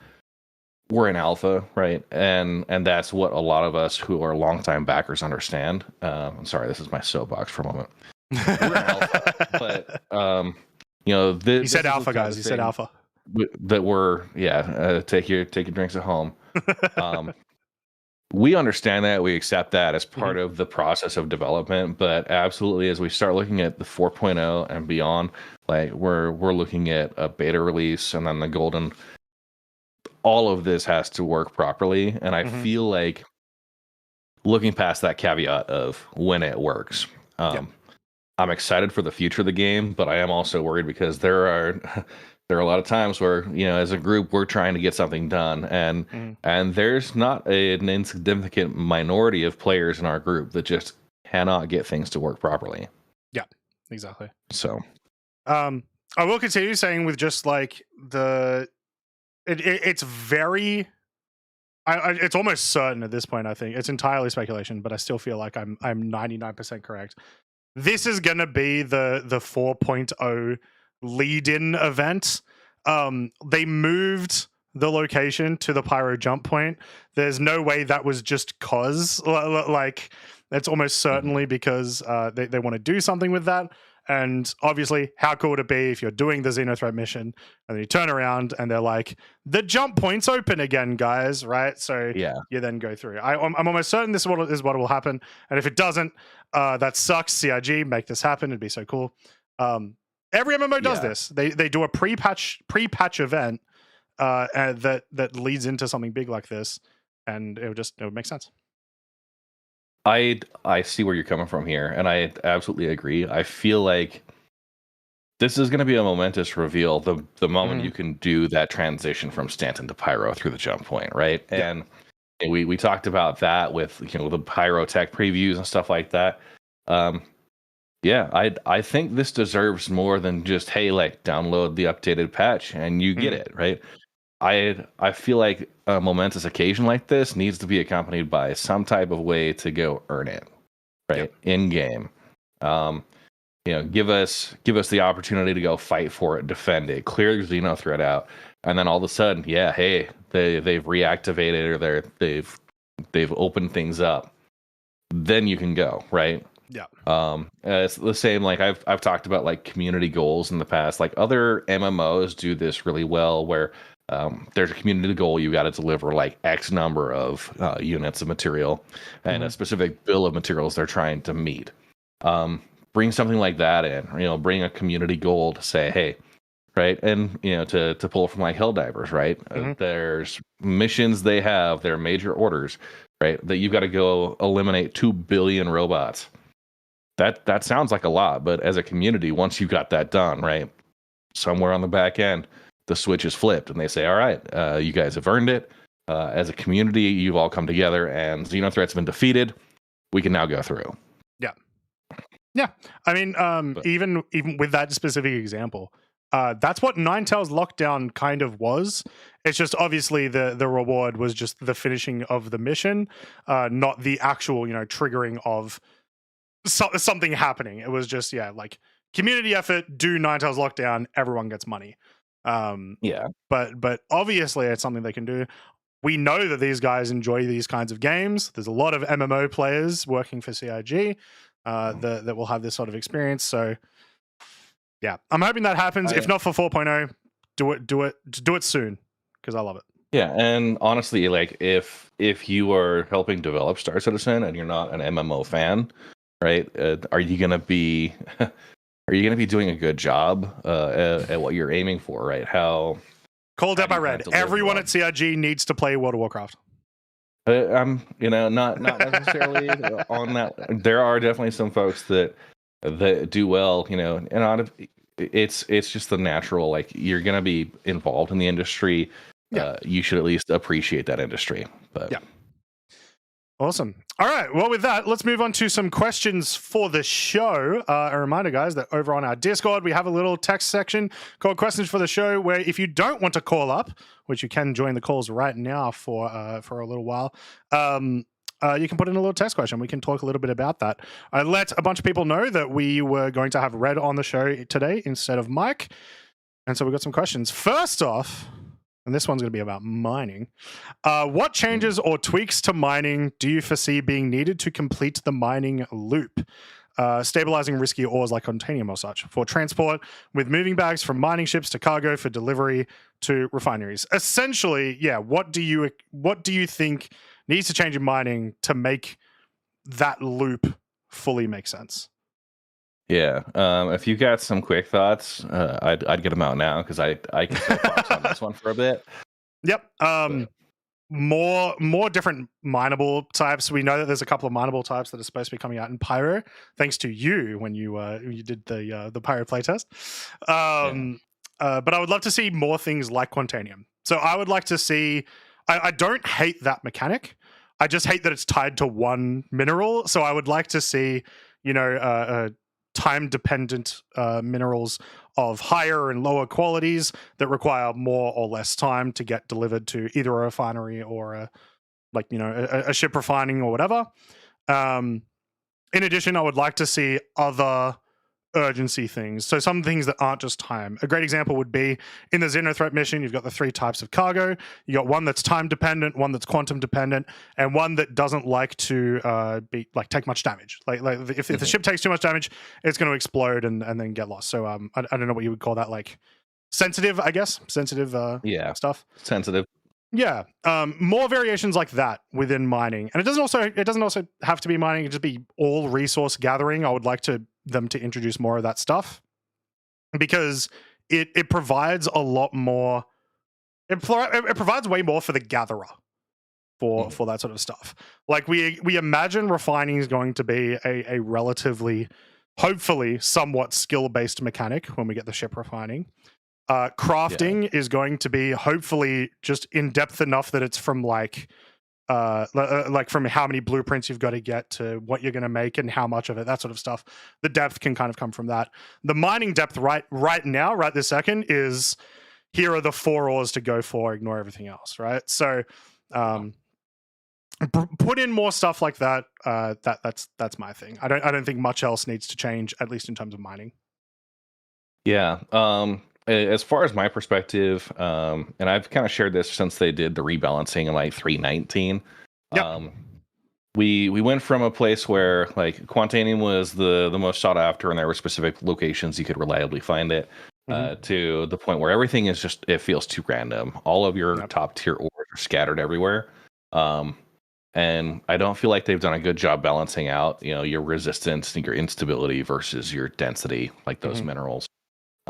we're in alpha, right? And that's what a lot of us who are longtime backers understand. I'm sorry, this is my soapbox for a moment. We're in alpha, but you said alpha, guys. You said alpha. That we're take your drinks at home. We understand that, we accept that as part of the process of development, but absolutely, as we start looking at the 4.0 and beyond, like we're looking at a beta release and then the golden. All of this has to work properly, and I feel like looking past that caveat of when it works. I'm excited for the future of the game, but I am also worried because there are a lot of times where, as a group, we're trying to get something done, and there's not an insignificant minority of players in our group that just cannot get things to work properly. Yeah, exactly. So, I will continue saying with just like it's very. It's almost certain at this point. I think it's entirely speculation, but I still feel like I'm 99% correct. This is gonna be the 4.0 lead-in event. They moved the location to the pyro jump point. There's no way that was just cause. Like, it's almost certainly because they want to do something with that. And obviously, how cool would it be if you're doing the Xenothreat mission and then you turn around and they're like, the jump point's open again, guys, right? So you then go through. I'm almost certain this is what will happen. And if it doesn't, that sucks. CIG, make this happen. It'd be so cool. Every MMO does this. They do a pre-patch event and that leads into something big like this, and it would make sense. I see where you're coming from here, and I absolutely agree. I feel like this is going to be a momentous reveal the moment you can do that transition from Stanton to Pyro through the jump point, right? Yeah. And we talked about that with the Pyro tech previews and stuff like that. I think this deserves more than just, hey, like, download the updated patch and you get it, right? I feel like a momentous occasion like this needs to be accompanied by some type of way to go earn it, right? In game. Give us the opportunity to go fight for it, defend it, clear the Xenothreat out, and then all of a sudden, they've reactivated or they've opened things up. Then you can go, right? Yeah. It's the same. Like I've talked about like community goals in the past. Like other MMOs do this really well, where there's a community goal, you got to deliver like X number of units of material and a specific bill of materials they're trying to meet. Bring something like that in. Bring a community goal to say, hey, right, and to pull from like Helldivers, right? There's missions they have, their major orders, right? That you've got to go eliminate 2 billion robots. That sounds like a lot, but as a community, once you got that done, right, somewhere on the back end, the switch is flipped, and they say, all right, you guys have earned it. As a community, you've all come together, and Xenothreat's been defeated. We can now go through. Yeah. I mean, even with that specific example, that's what Ninetales Lockdown kind of was. It's just obviously the reward was just the finishing of the mission, not the actual, triggering of something happening. It was just, like community effort, do Ninetales Lockdown, everyone gets money. But obviously it's something they can do. We know that these guys enjoy these kinds of games. There's a lot of MMO players working for CIG that will have this sort of experience. So I'm hoping that happens. If not for 4.0, do it soon, because I love it. Yeah, and honestly, like if you are helping develop Star Citizen and you're not an MMO fan, right? Are you gonna be doing a good job at what you're aiming for, right? Called up, I read. Everyone at CIG needs to play World of Warcraft. I'm, not necessarily on that. There are definitely some folks that do well, it's just the natural, like, you're gonna be involved in the industry. Yeah. You should at least appreciate that industry. But Yeah. Awesome. All right. Well, with that, let's move on to some questions for the show. A reminder, guys, that over on our Discord, we have a little text section called Questions for the Show, where if you don't want to call up, which you can join the calls right now for a little while, you can put in a little text question. We can talk a little bit about that. I let a bunch of people know that we were going to have Red on the show today instead of Mike. And so we got some questions. First off, and this one's going to be about mining. What changes or tweaks to mining do you foresee being needed to complete the mining loop? Stabilizing risky ores like titanium or such for transport, with moving bags from mining ships to cargo for delivery to refineries. Essentially, yeah. What do you think needs to change in mining to make that loop fully make sense? yeah, if you got some quick thoughts, I'd get them out now, because I can still box on this one for a bit. Yep. But More different mineable types. We know that there's a couple of mineable types that are supposed to be coming out in Pyro, thanks to you when you did the Pyro playtest. But I would love to see more things like Quantanium. So I would like to see. I don't hate that mechanic. I just hate that it's tied to one mineral. So I would like to see, time-dependent minerals of higher and lower qualities that require more or less time to get delivered to either a refinery or a ship refining or whatever. In addition, I would like to see other urgency things. So some things that aren't just time. A great example would be in the Xenothreat mission, you've got the 3 types of cargo. You got one that's time dependent, one that's quantum dependent, and one that doesn't like to take much damage. Like if the ship takes too much damage, it's going to explode and then get lost. So I don't know what you would call that, like sensitive, I guess. Sensitive stuff. Sensitive. Yeah, more variations like that within mining, and it doesn't also have to be mining. It could just be all resource gathering. I would like them to introduce more of that stuff, because it provides a lot more. It provides way more for the gatherer for that sort of stuff. Like we imagine refining is going to be a relatively, hopefully, somewhat skill based mechanic when we get the ship refining. Crafting is going to be hopefully just in depth enough that it's from from how many blueprints you've got to get to what you're going to make and how much of it, that sort of stuff. The depth can kind of come from that. The mining depth right now, right this second, is here are the 4 ores to go for, ignore everything else, right? So put in more stuff like that. That's my thing. I don't think much else needs to change, at least in terms of mining. Yeah. As far as my perspective, and I've kind of shared this since they did the rebalancing in like 3.19. Yep. We went from a place where like Quantanium was the most sought after, and there were specific locations you could reliably find it, to the point where everything is just, it feels too random. All of your top tier ores are scattered everywhere. And I don't feel like they've done a good job balancing out, your resistance and your instability versus your density, like those minerals.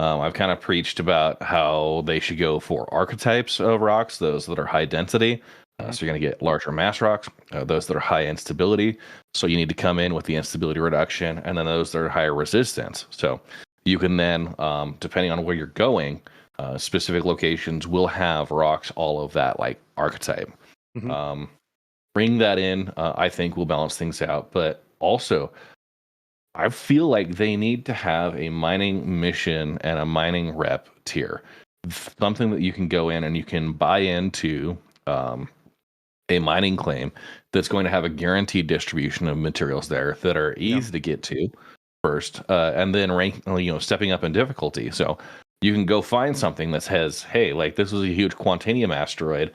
I've kind of preached about how they should go for archetypes of rocks, those that are high density. So you're going to get larger mass rocks, those that are high instability. So you need to come in with the instability reduction, and then those that are higher resistance. So you can then, depending on where you're going, specific locations will have rocks, all of that like archetype. Bring that in, I think will balance things out. But also, I feel like they need to have a mining mission and a mining rep tier. Something that you can go in and you can buy into a mining claim that's going to have a guaranteed distribution of materials there that are easy to get to first, and then stepping up in difficulty. So you can go find something that says, hey, like this was a huge Quantanium asteroid.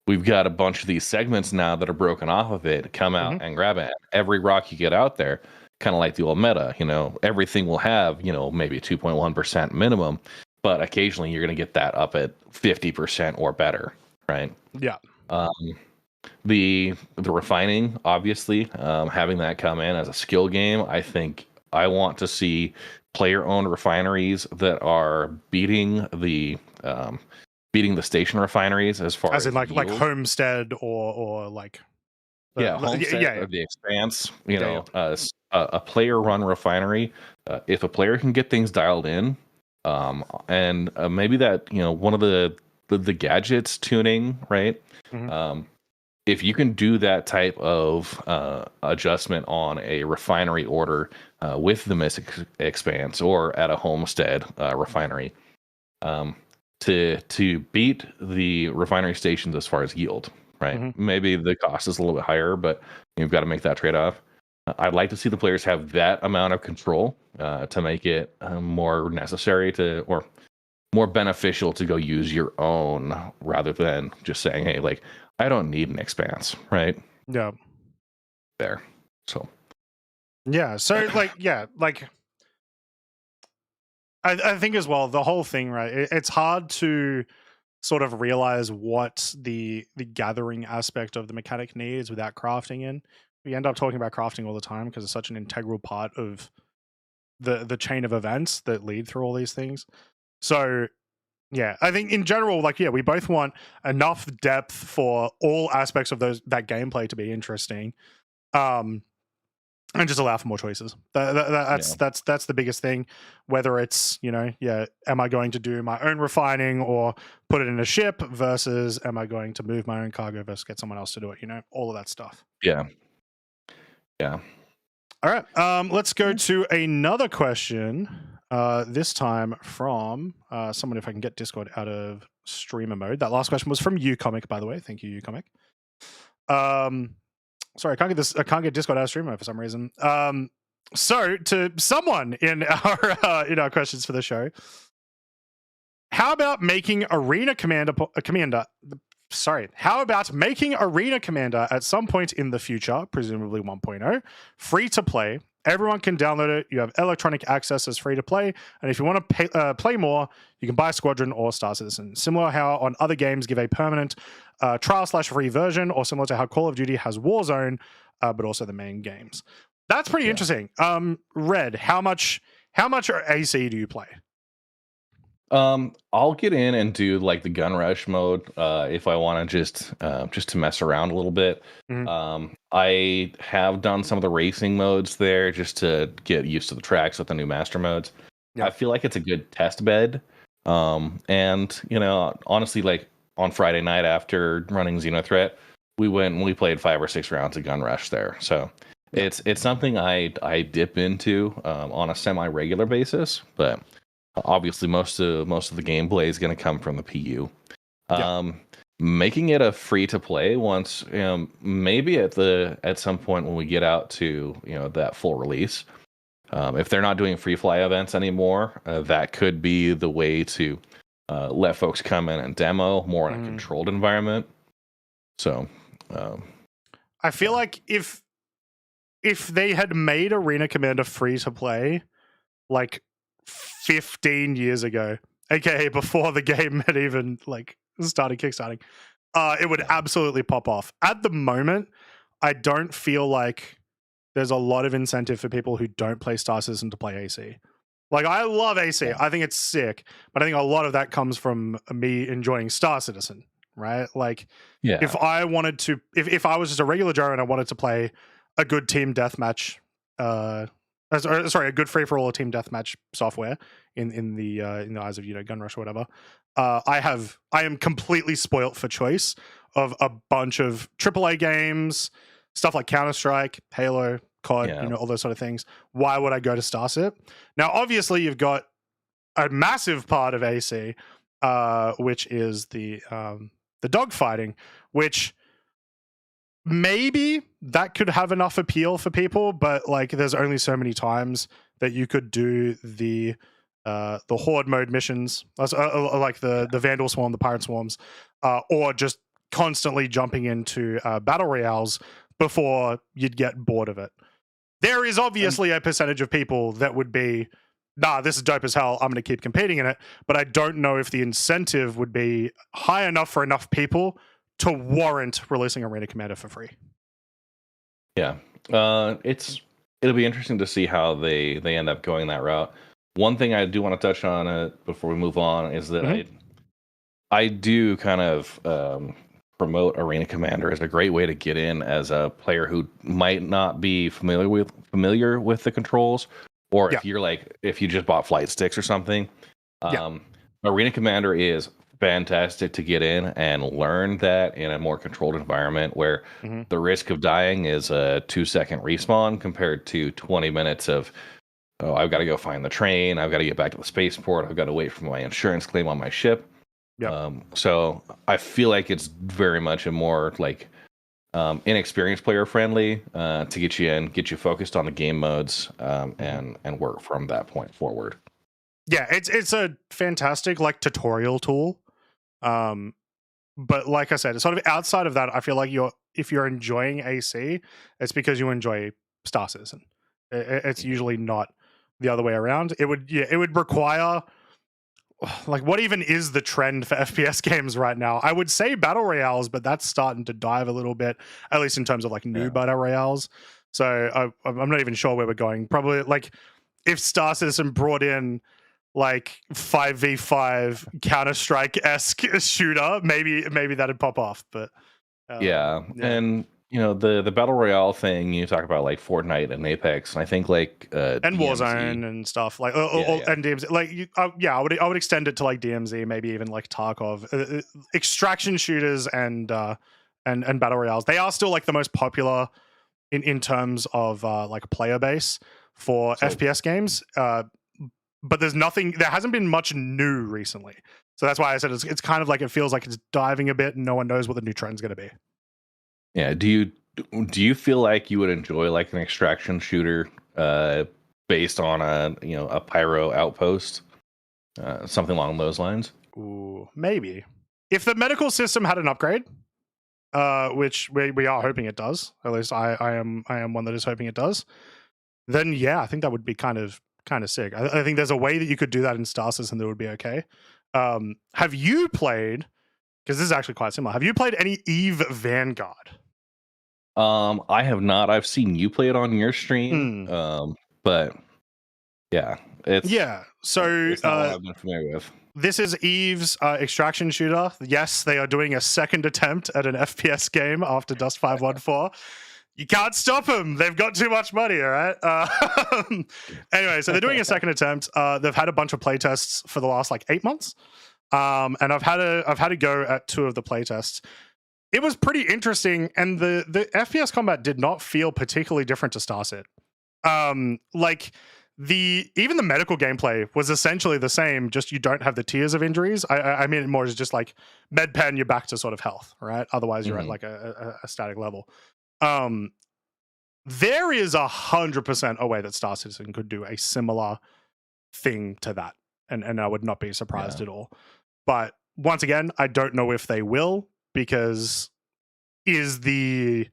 We've got a bunch of these segments now that are broken off of it. Come out and grab it. Every rock you get out there, kind of like the old meta, everything will have, maybe 2.1% minimum, but occasionally you're going to get that up at 50% or better, right? Yeah. The refining, obviously, having that come in as a skill game, I think I want to see player-owned refineries that are beating the station refineries as far as in like Homestead or like Yeah, Yeah, Homestead yeah, of the Expanse, yeah. a player-run refinery. If a player can get things dialed in, and maybe that, one of the gadgets tuning, right? Mhm. Um, if you can do that type of adjustment on a refinery order with the Mystic Expanse or at a Homestead refinery, um, to beat the refinery stations as far as yield, right? Mhm. Maybe the cost is a little bit higher, but you've got to make that trade off. I'd like to see the players have that amount of control to make it more necessary to, or more beneficial to go use your own rather than just saying, hey, like, I don't need an expanse, right? Yeah. There. So, Yeah. So like, yeah, like I think as well, the whole thing, right? It's hard to sort of realize what the gathering aspect of the mechanic needs without crafting in. We end up talking about crafting all the time because it's such an integral part of the chain of events that lead through all these things. So yeah, I think in general, like, yeah, we both want enough depth for all aspects of that gameplay to be interesting. Um, and just allow for more choices. yeah. That's the biggest thing. Whether it's, yeah, am I going to do my own refining or put it in a ship versus am I going to move my own cargo versus get someone else to do it? All of that stuff. Yeah. Yeah. All right, let's go to another question. This time from someone, if I can get Discord out of streamer mode. That last question was from Ucomic, by the way. Thank you, Ucomic. Sorry, I can't get Discord out of stream mode for some reason. So to someone in our questions for the show, how about making Arena Commander how about making Arena Commander at some point in the future, presumably 1.0, free to play? Everyone can download it. You have electronic access as free to play. And if you want to play more, you can buy Squadron or Star Citizen. Similar how on other games give a permanent trial/free version, or similar to how Call of Duty has Warzone, but also the main games. That's pretty interesting. Red, how much AC do you play? I'll get in and do like the gun rush mode if I want to just to mess around a little bit. Mhm. I have done some of the racing modes there just to get used to the tracks with the new master modes. Yeah. I feel like it's a good test bed. And honestly, like on Friday night after running Xenothreat, we went and we played 5 or 6 rounds of gun rush there. So Yeah. it's something I dip into on a semi-regular basis, but obviously most of the gameplay is going to come from the PU. Making it a free to play once, maybe at some point when we get out to that full release, if they're not doing free fly events anymore, that could be the way to let folks come in and demo more in a controlled environment. So I feel like if they had made Arena Commander free to play like 15 years ago, aka before the game had even like started kickstarting, it would absolutely pop off. At the moment, I don't feel like there's a lot of incentive for people who don't play Star Citizen to play AC. Like, I love AC. Yeah. I think it's sick, but I think a lot of that comes from me enjoying Star Citizen, right? Like, if I wanted to, if I was just a regular Joe and I wanted to play a good team deathmatch, a good free for all team deathmatch software in the eyes of Gun Rush or whatever, I am completely spoilt for choice of a bunch of AAA games, stuff like Counter-Strike, Halo, COD, all those sort of things. Why would I go to Starship? Now, obviously, you've got a massive part of AC, which is the dogfighting, which maybe that could have enough appeal for people, but like, there's only so many times that you could do the horde mode missions, like the Vandal Swarm, the Pirate Swarms, or just constantly jumping into battle royales before you'd get bored of it. There is obviously a percentage of people that would be, nah, this is dope as hell, I'm going to keep competing in it, but I don't know if the incentive would be high enough for enough people to warrant releasing Arena Commander for free. Yeah. It'll be interesting to see how they end up going that route. One thing I do want to touch on before we move on is that I do kind of promote Arena Commander as a great way to get in as a player who might not be familiar with the controls, or if you just bought flight sticks or something. Arena Commander is fantastic to get in and learn that in a more controlled environment where the risk of dying is a 2-second respawn compared to 20 minutes of, oh, I've got to go find the train, I've got to get back to the spaceport, I've got to wait for my insurance claim on my ship. So I feel like it's very much a more like inexperienced player friendly to get you in, get you focused on the game modes, and work from that point forward. Yeah, it's a fantastic like tutorial tool. But like I said, it's sort of outside of that. I feel like if you're enjoying AC, it's because you enjoy Star Citizen. It's usually not the other way around. It would require, like, what even is the trend for FPS games right now? I would say battle royales, but that's starting to dive a little bit, at least in terms of like new battle royales. So I'm not even sure where we're going. Probably like if Star Citizen brought in like 5v5 Counter-Strike-esque shooter, maybe that'd pop off. But and you know the battle royale thing, you talk about like Fortnite and Apex, and I think like and DMZ. Warzone and stuff like and DMZ, like I would extend it to like DMZ, maybe even like Tarkov, extraction shooters and battle royales. They are still like the most popular in terms of like player base for FPS games. But there hasn't been much new recently. So that's why I said it's kind of like it feels like it's diving a bit and no one knows what the new trend's going to be. Yeah. Do you feel like you would enjoy like an extraction shooter based on a pyro outpost? Something along those lines? Ooh, maybe. If the medical system had an upgrade, which we are hoping it does, at least I am one that is hoping it does, then yeah, I think that would be kind of sick. I think there's a way that you could do that in Star Citizen that would be okay. Have you played, because this is actually quite similar, have you played any EVE Vanguard? I have not. I've seen you play it on your stream. But yeah, it's not what I've been familiar with. This is EVE's extraction shooter. Yes, they are doing a second attempt at an FPS game after Dust 514. You can't stop them. They've got too much money, all right? Anyway, so they're doing a second attempt. They've had a bunch of playtests for the last like 8 months. And I've had a go at 2 of the playtests. It was pretty interesting, and the FPS combat did not feel particularly different to Starset. Like even the medical gameplay was essentially the same, just you don't have the tiers of injuries. I mean it more as just like med pen, you're back to sort of health, right? Otherwise you're at like a static level. There is 100% a way that Star Citizen could do a similar thing to that, and I would not be surprised at all. But once again, I don't know if they will, because is the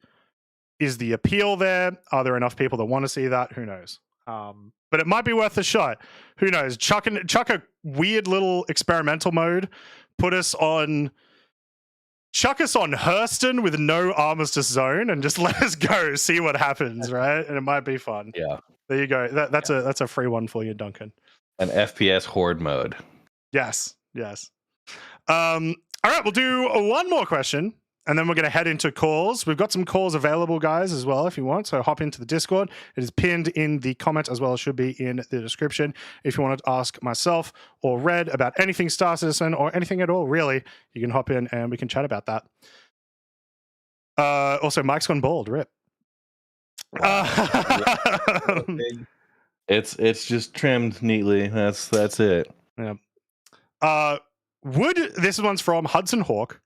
appeal there? Are there enough people that want to see that? Who knows? But it might be worth a shot. Who knows? Chuck a weird little experimental mode. Chuck us on Hurston with no armistice zone and just let us go, see what happens, right? And it might be fun. Yeah. There you go. That's a free one for you, Duncan. An FPS horde mode. Yes. All right, we'll do one more question, and then we're going to head into calls. We've got some calls available, guys, as well, if you want. So hop into the Discord. It is pinned in the comment, as well as should be in the description. If you want to ask myself or Red about anything Star Citizen or anything at all, really, you can hop in and we can chat about that. Also, Mike's gone bald. Rip. Wow. It's just trimmed neatly. That's it. Yeah. This one's from Hudson Hawk.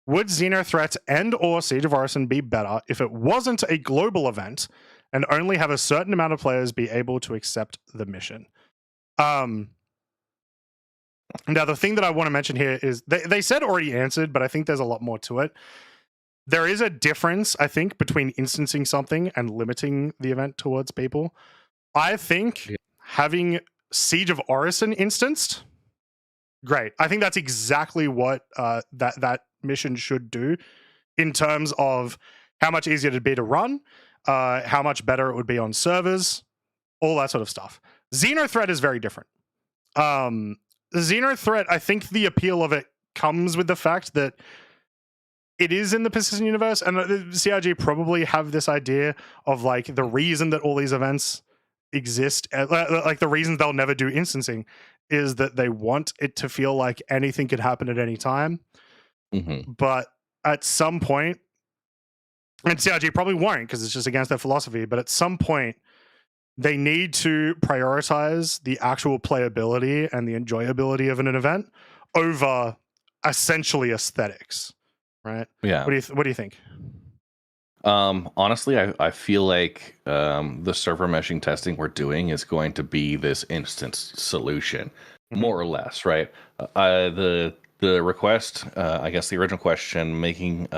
Would Xenothreat and or Siege of Orison be better if it wasn't a global event and only have a certain amount of players be able to accept the mission? Now, the thing that I want to mention here is they said already answered, but I think there's a lot more to it. There is a difference, I think, between instancing something and limiting the event towards people. I think having Siege of Orison instanced, great. I think that's exactly what that mission should do in terms of how much easier it'd be to run, how much better it would be on servers, all that sort of stuff. Xenothreat is very different. Xenothreat, I think the appeal of it comes with the fact that it is in the persistent universe, and the CIG probably have this idea of like the reason that all these events exist, like the reason they'll never do instancing is that they want it to feel like anything could happen at any time. But at some point, and CIG probably won't because it's just against their philosophy, but at some point they need to prioritize the actual playability and the enjoyability of an event over essentially aesthetics, right? Yeah. What do you think? Honestly, I feel like the server meshing testing we're doing is going to be this instance solution, more or less, right? The request, I guess the original question, making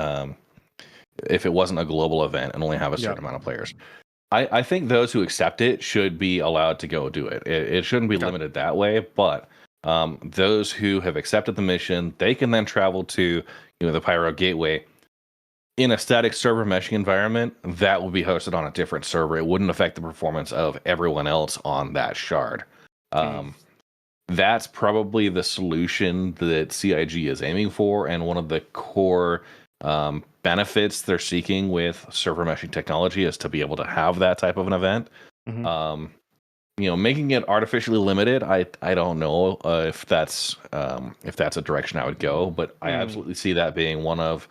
if it wasn't a global event and only have a certain amount of players. I think those who accept it should be allowed to go do it. It shouldn't be limited that way, but those who have accepted the mission, they can then travel to the Pyro Gateway in a static server meshing environment that will be hosted on a different server. It wouldn't affect the performance of everyone else on that shard. That's probably the solution that CIG is aiming for, and one of the core benefits they're seeking with server meshing technology is to be able to have that type of an event. Making it artificially limited, I don't know if that's a direction I would go, but I absolutely see that being one of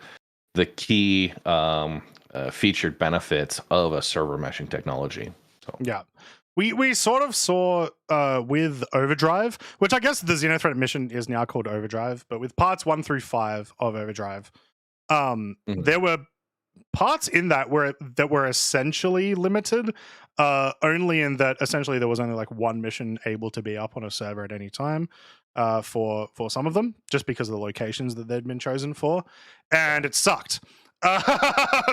the key featured benefits of a server meshing technology. So yeah, we sort of saw with Overdrive, which I guess the Xenothreat mission is now called Overdrive, but with parts 1 through 5 of Overdrive, there were parts in that were essentially limited, only in that essentially there was only like one mission able to be up on a server at any time. For some of them, just because of the locations that they'd been chosen for, and it sucked.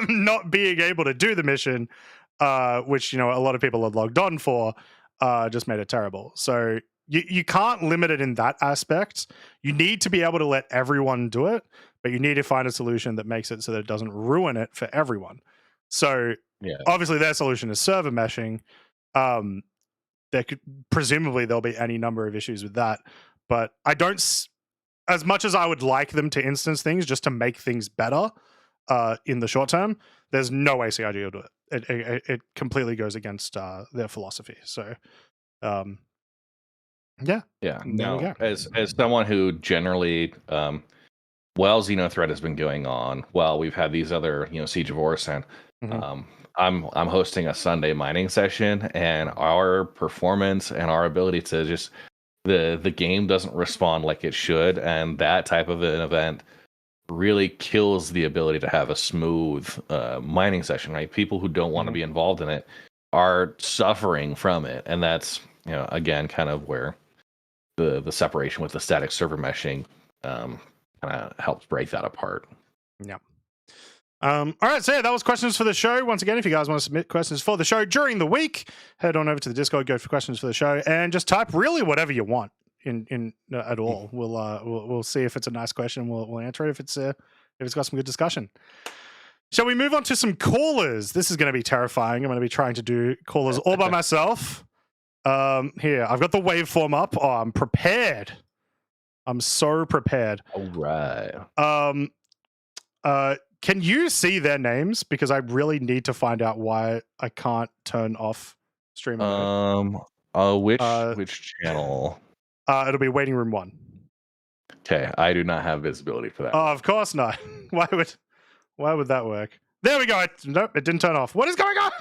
Not being able to do the mission, which a lot of people had logged on for, just made it terrible. So you can't limit it in that aspect. You need to be able to let everyone do it, but you need to find a solution that makes it so that it doesn't ruin it for everyone. So obviously their solution is server meshing. Presumably there'll be any number of issues with that. But I don't, as much as I would like them to instance things just to make things better in the short term, there's no way CIG will do it. It completely goes against their philosophy. So, yeah. No, as someone who generally, while Xenothreat has been going on, while we've had these other, Siege of Orison, I'm hosting a Sunday mining session, and our performance and our ability to just the game doesn't respond like it should, and that type of an event really kills the ability to have a smooth mining session, right? People who don't want to be involved in it are suffering from it, and that's again kind of where the separation with the static server meshing kind of helps break that apart. All right, so that was questions for the show. Once again, if you guys want to submit questions for the show during the week, head on over to the Discord, go for questions for the show, and just type really whatever you want in at all. We'll see if it's a nice question. We'll answer it if it's got some good discussion. Shall we move on to some callers? This is going to be terrifying. I'm going to be trying to do callers all by myself. Here, I've got the waveform up. Oh, I'm prepared. I'm so prepared. All right. Can you see their names? Because I really need to find out why I can't turn off streaming. Which channel? It'll be waiting room 1. Okay, I do not have visibility for that. Oh, of course not. Why would that work? There we go. Nope, it didn't turn off. What is going on?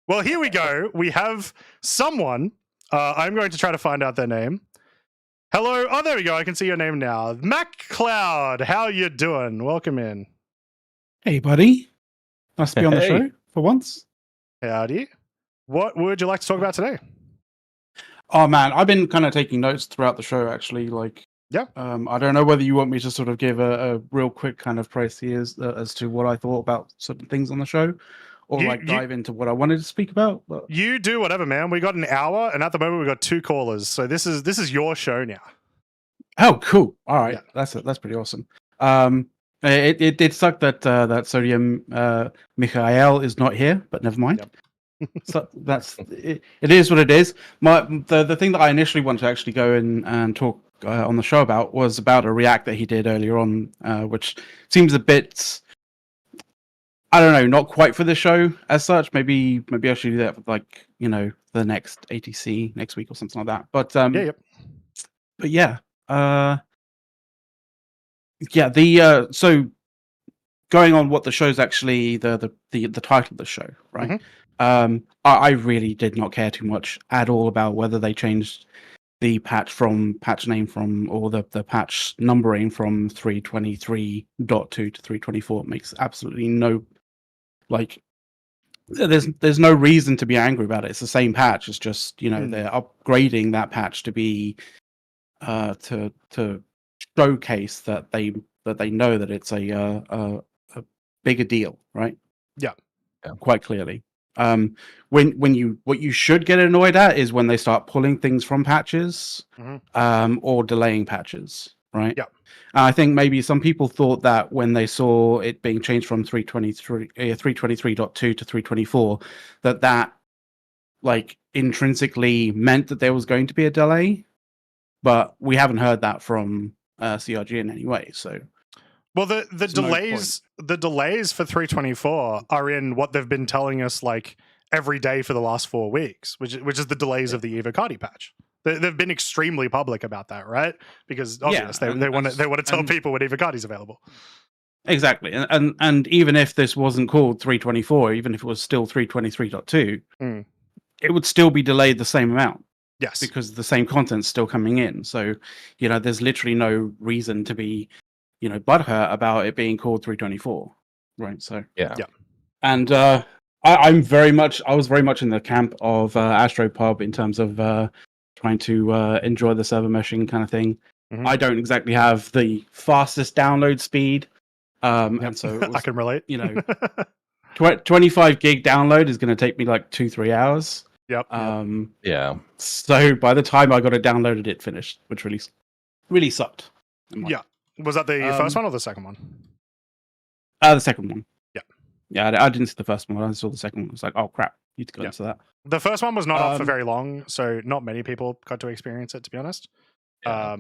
Well, here we go. We have someone. I'm going to try to find out their name. Hello. Oh, there we go. I can see your name now. MacCloud. How you doing? Welcome in. Hey, buddy. Nice to be on the show for once. Howdy. What would you like to talk about today? Oh, man. I've been kind of taking notes throughout the show, actually. I don't know whether you want me to sort of give a real quick kind of précis as to what I thought about certain things on the show, or dive into what I wanted to speak about. But you do whatever, man. We got an hour, and at the moment we got 2 callers, so this is your show now. Oh, cool! All right, that's pretty awesome. It did suck that SaltEMike Michael is not here, but never mind. Yep. So that's it. It is what it is. The thing that I initially wanted to actually go and talk on the show about was about a react that he did earlier on, which seems a bit, I don't know, not quite for the show as such. Maybe I should do that for like, you know, the next ATC next week or something like that. But but yeah, so going on what the show's actually the title of the show, right? I really did not care too much at all about whether they changed the patch name from or the patch numbering from 323.2 to 324. It makes absolutely no, like, there's no reason to be angry about it. It's the same patch. It's just, you know, they're upgrading that patch to be to showcase that they know that it's a bigger deal, right? Yeah. Quite clearly. What you should get annoyed at is when they start pulling things from patches, or delaying patches, right? Yeah. I think maybe some people thought that when they saw it being changed from 323.2 to 324, that like intrinsically meant that there was going to be a delay, but we haven't heard that from CRG in any way. So, well, the delays for 324 are in what they've been telling us like every day for the last 4 weeks, which is the delays of the Evocati patch. They've been extremely public about that, right? Because obviously they want to tell people when Evocati's available. Exactly, and even if this wasn't called 324, even if it was still 323.2, it would still be delayed the same amount. Yes, because the same content's still coming in. So, you know, there's literally no reason to be, you know, butthurt about it being called 324, right? So yeah. And I was very much in the camp of AstroPub in terms of trying to enjoy the server meshing kind of thing. I don't exactly have the fastest download speed, and so it was, I can relate. You know, 25 gig download is going to take me like 2-3 hours. Yep. Yeah. So by the time I got it downloaded, it finished, which really sucked. Yeah. Was that the first one or the second one? The second one. Yeah. Yeah, I didn't see the first one. I saw the second one. I was like, oh crap, need to go into that. The first one was not up for very long, so not many people got to experience it, to be honest. Yeah.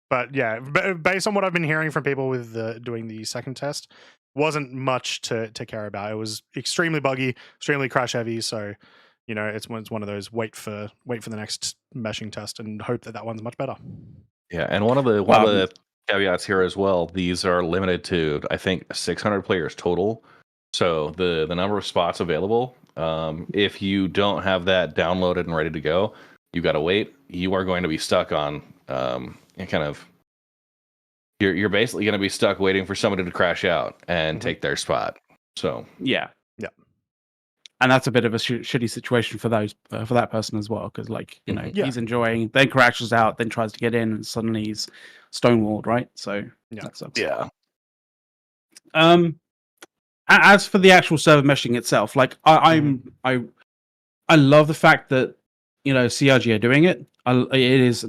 But yeah, based on what I've been hearing from people with doing the second test, wasn't much to care about. It was extremely buggy, extremely crash heavy. So, you know, it's one of those wait for the next meshing test and hope that one's much better. Yeah, and one of the caveats here as well. These are limited to, I think, 600 players total. So the number of spots available, if you don't have that downloaded and ready to go, you got to wait. You are going to be stuck on you're basically going to be stuck waiting for somebody to crash out and take their spot. So yeah, and that's a bit of a shitty situation for that person as well, because like, you know, he's enjoying, then crashes out, then tries to get in, and suddenly he's stonewalled, right? So that sucks. Yeah. As for the actual server meshing itself, like I love the fact that, you know, CRG are doing it. It is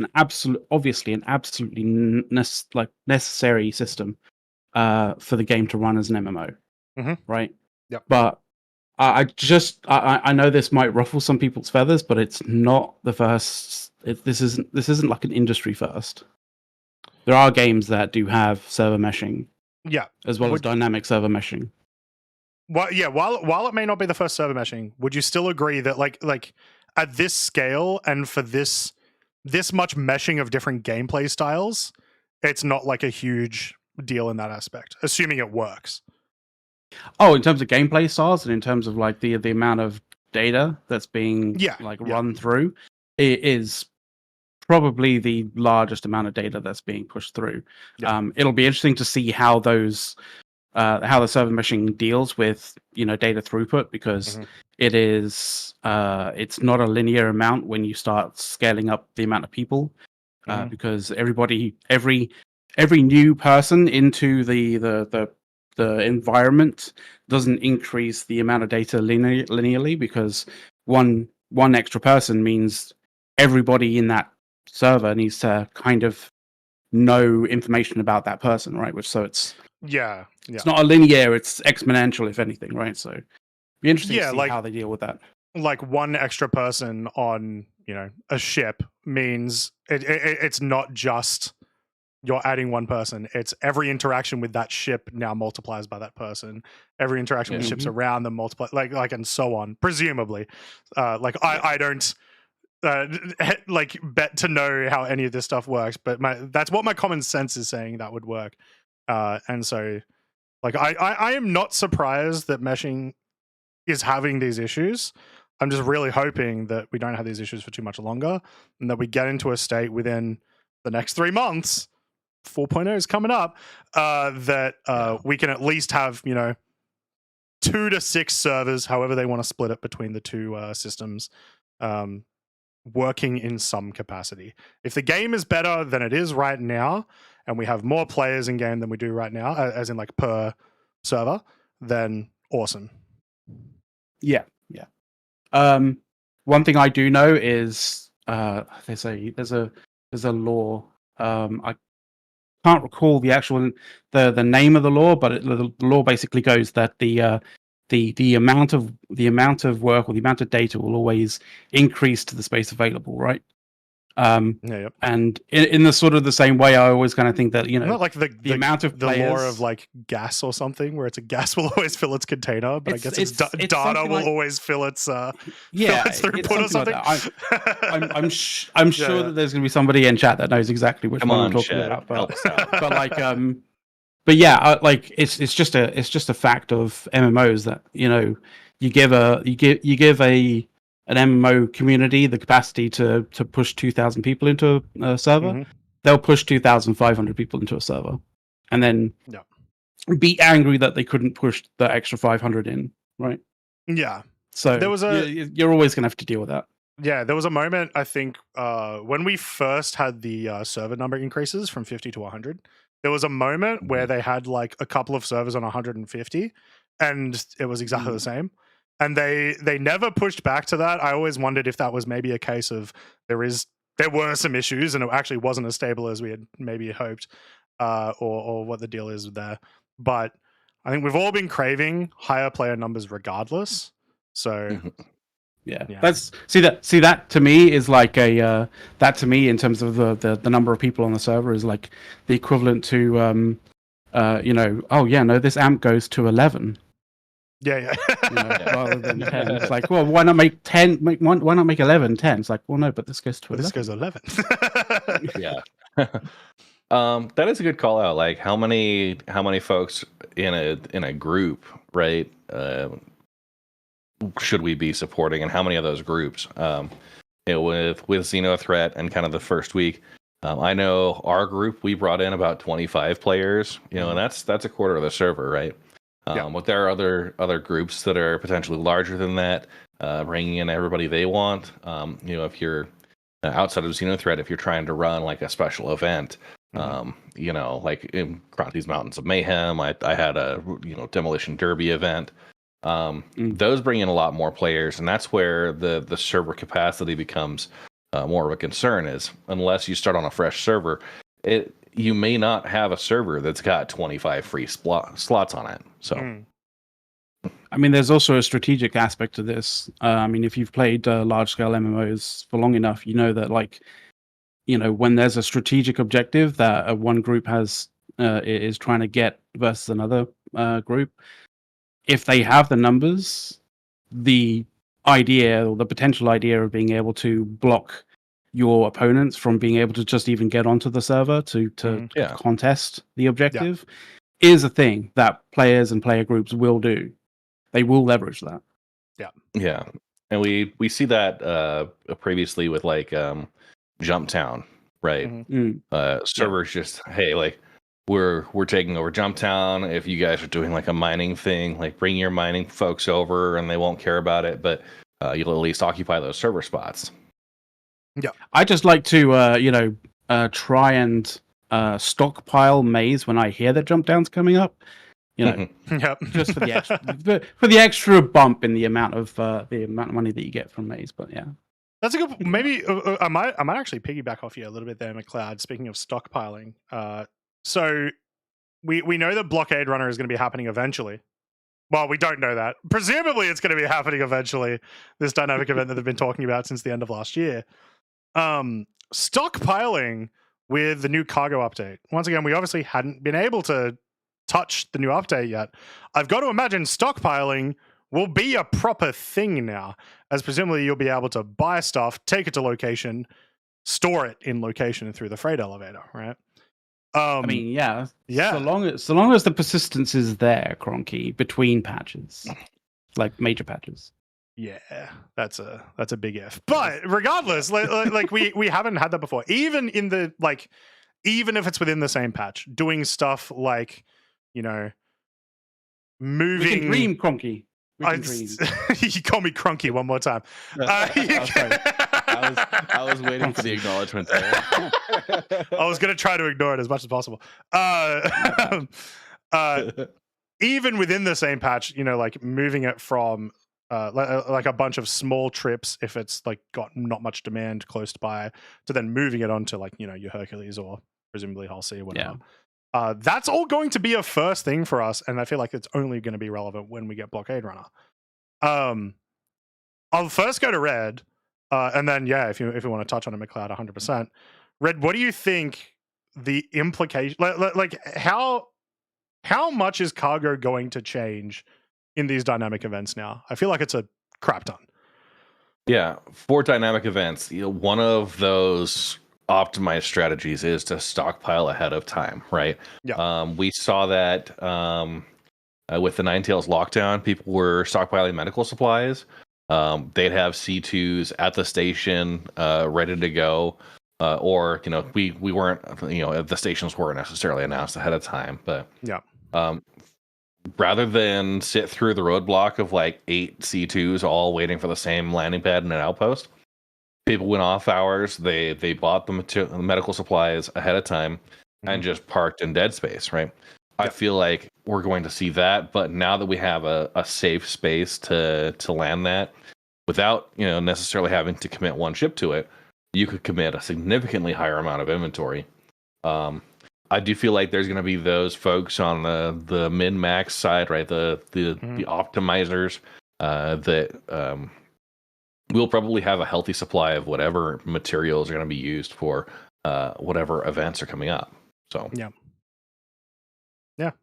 obviously an absolutely necessary system for the game to run as an MMO, right? Yep. But I know this might ruffle some people's feathers, but it's not the first. This isn't like an industry first. There are games that do have server meshing, as well as dynamic server meshing. Well, yeah. While it may not be the first server meshing, would you still agree that like at this scale and for this much meshing of different gameplay styles, it's not like a huge deal in that aspect, assuming it works? Oh, in terms of gameplay styles and in terms of like the amount of data that's being run through, it is probably the largest amount of data that's being pushed through. It'll be interesting to see how those how the server meshing deals with, you know, data throughput, because it is it's not a linear amount when you start scaling up the amount of people, because every new person into the environment doesn't increase the amount of data linearly, because one extra person means everybody in that server needs to kind of know information about that person, right? It's not a linear, it's exponential, if anything, right? So be interesting to see how they deal with that. Like one extra person on a ship means it's not just you're adding one person. It's every interaction with that ship now multiplies by that person. Every interaction with ships around them multiply, like and so on. Presumably, I don't bet to know how any of this stuff works, but that's what my common sense is saying that would work. And so, I am not surprised that meshing is having these issues. I'm just really hoping that we don't have these issues for too much longer, and that we get into a state within the next 3 months. 4.0 is coming up, that we can at least have 2 to 6 servers, however they want to split it between the two systems, working in some capacity. If the game is better than it is right now, and we have more players in game than we do right now, as in per server, then awesome. Yeah. One thing I do know is they say there's a law. I can't recall the actual the name of the law, but the law basically goes that the amount of work or the amount of data will always increase to the space available, right? And in the sort of the same way, I always kind of think that not like the amount of the players, law of gas or something, where it's a gas will always fill its container, but I guess it's data will always fill its throughput or something. I'm sure that there's going to be somebody in chat that knows exactly which one I'm talking about. But it's just a fact of MMOs that you give an MMO community the capacity to push 2,000 people into a server, they'll push 2,500 people into a server, and then be angry that they couldn't push the extra 500 in, right? Yeah. So there was you're always going to have to deal with that. Yeah, there was a moment, I think, when we first had the server number increases from 50 to 100, there was a moment where they had a couple of servers on 150, and it was exactly the same. And they never pushed back to that. I always wondered if that was maybe a case of there were some issues and it actually wasn't as stable as we had maybe hoped, or what the deal is there. But I think we've all been craving higher player numbers regardless. So yeah. That's see that to me is like that to me in terms of the number of people on the server is like the equivalent to this amp goes to 11. Yeah. Rather than 10. It's like, well, why not make 10? Why not make 11 10? It's like, well, no, but this goes to 11. This goes 11. Yeah. That is a good call out. Like, how many folks in a group, right? Should we be supporting, and how many of those groups? With Xenothreat and kind of the first week, I know our group, we brought in about 25 players. And that's a quarter of the server, right? But there are other groups that are potentially larger than that, bringing in everybody they want. If you're outside of Xenothreat, if you're trying to run like a special event, like in Croncy's Mountains of Mayhem, I had a Demolition Derby event. Those bring in a lot more players, and that's where the server capacity becomes more of a concern. Is unless you start on a fresh server, you may not have a server that's got 25 free slots on it. So, I mean, there's also a strategic aspect to this. If you've played large-scale MMOs for long enough, you know that, when there's a strategic objective that one group is trying to get versus another group, if they have the numbers, the idea or the potential idea of being able to block your opponents from being able to just even get onto the server to contest the objective is a thing that players and player groups will do. They will leverage that. Yeah. And we see that previously with Jumptown, right? Servers just, hey, we're taking over Jumptown. If you guys are doing a mining thing, bring your mining folks over and they won't care about it, but you'll at least occupy those server spots. Yeah, I just like to try and stockpile maize when I hear that Jumpdown's coming up. Just for the extra bump in the amount of money that you get from maize. But yeah, that's a good. Maybe I might actually piggyback off you a little bit there, McLeod. Speaking of stockpiling, so we know that Blockade Runner is going to be happening eventually. Well, we don't know that. Presumably, it's going to be happening eventually. This dynamic event that they've been talking about since the end of last year. Stockpiling with the new cargo update. Once again, we obviously hadn't been able to touch the new update yet. I've got to imagine stockpiling will be a proper thing now, as presumably you'll be able to buy stuff, take it to location, store it in location through the freight elevator, right? I mean, yeah. Yeah. So long as the persistence is there, Cronky, between patches, like major patches. Yeah, that's a big if. But regardless, like we haven't had that before. Even in the even if it's within the same patch, doing stuff like, moving. We can dream, Cronky. We can dream. You call me Cronky one more time. I was waiting for the acknowledgement there. I was going to try to ignore it as much as possible. Even within the same patch, like moving it from like a bunch of small trips, if it's like got not much demand close by, to then moving it onto like, your Hercules or presumably Hull C or whatever. Yeah. That's all going to be a first thing for us, and I feel like it's only going to be relevant when we get Blockade Runner. I'll first go to Red, and then if you want to touch on it, McLeod, 100%. Red, what do you think the implication? Like how much is cargo going to change in these dynamic events now? I feel like it's a crap ton. Yeah, for dynamic events, one of those optimized strategies is to stockpile ahead of time, right? Yeah. We saw that with the Ninetales lockdown, people were stockpiling medical supplies. They'd have C2s at the station ready to go, or we weren't, the stations weren't necessarily announced ahead of time, but rather than sit through the roadblock of like 8 C2s all waiting for the same landing pad and an outpost, people went off hours. They bought the medical supplies ahead of time and just parked in dead space, right? I feel like we're going to see that, but now that we have a safe space to land that without necessarily having to commit one ship to it, you could commit a significantly higher amount of inventory. I do feel like there's going to be those folks on the min-max side, right? The optimizers that we'll probably have a healthy supply of whatever materials are going to be used for whatever events are coming up. So yeah.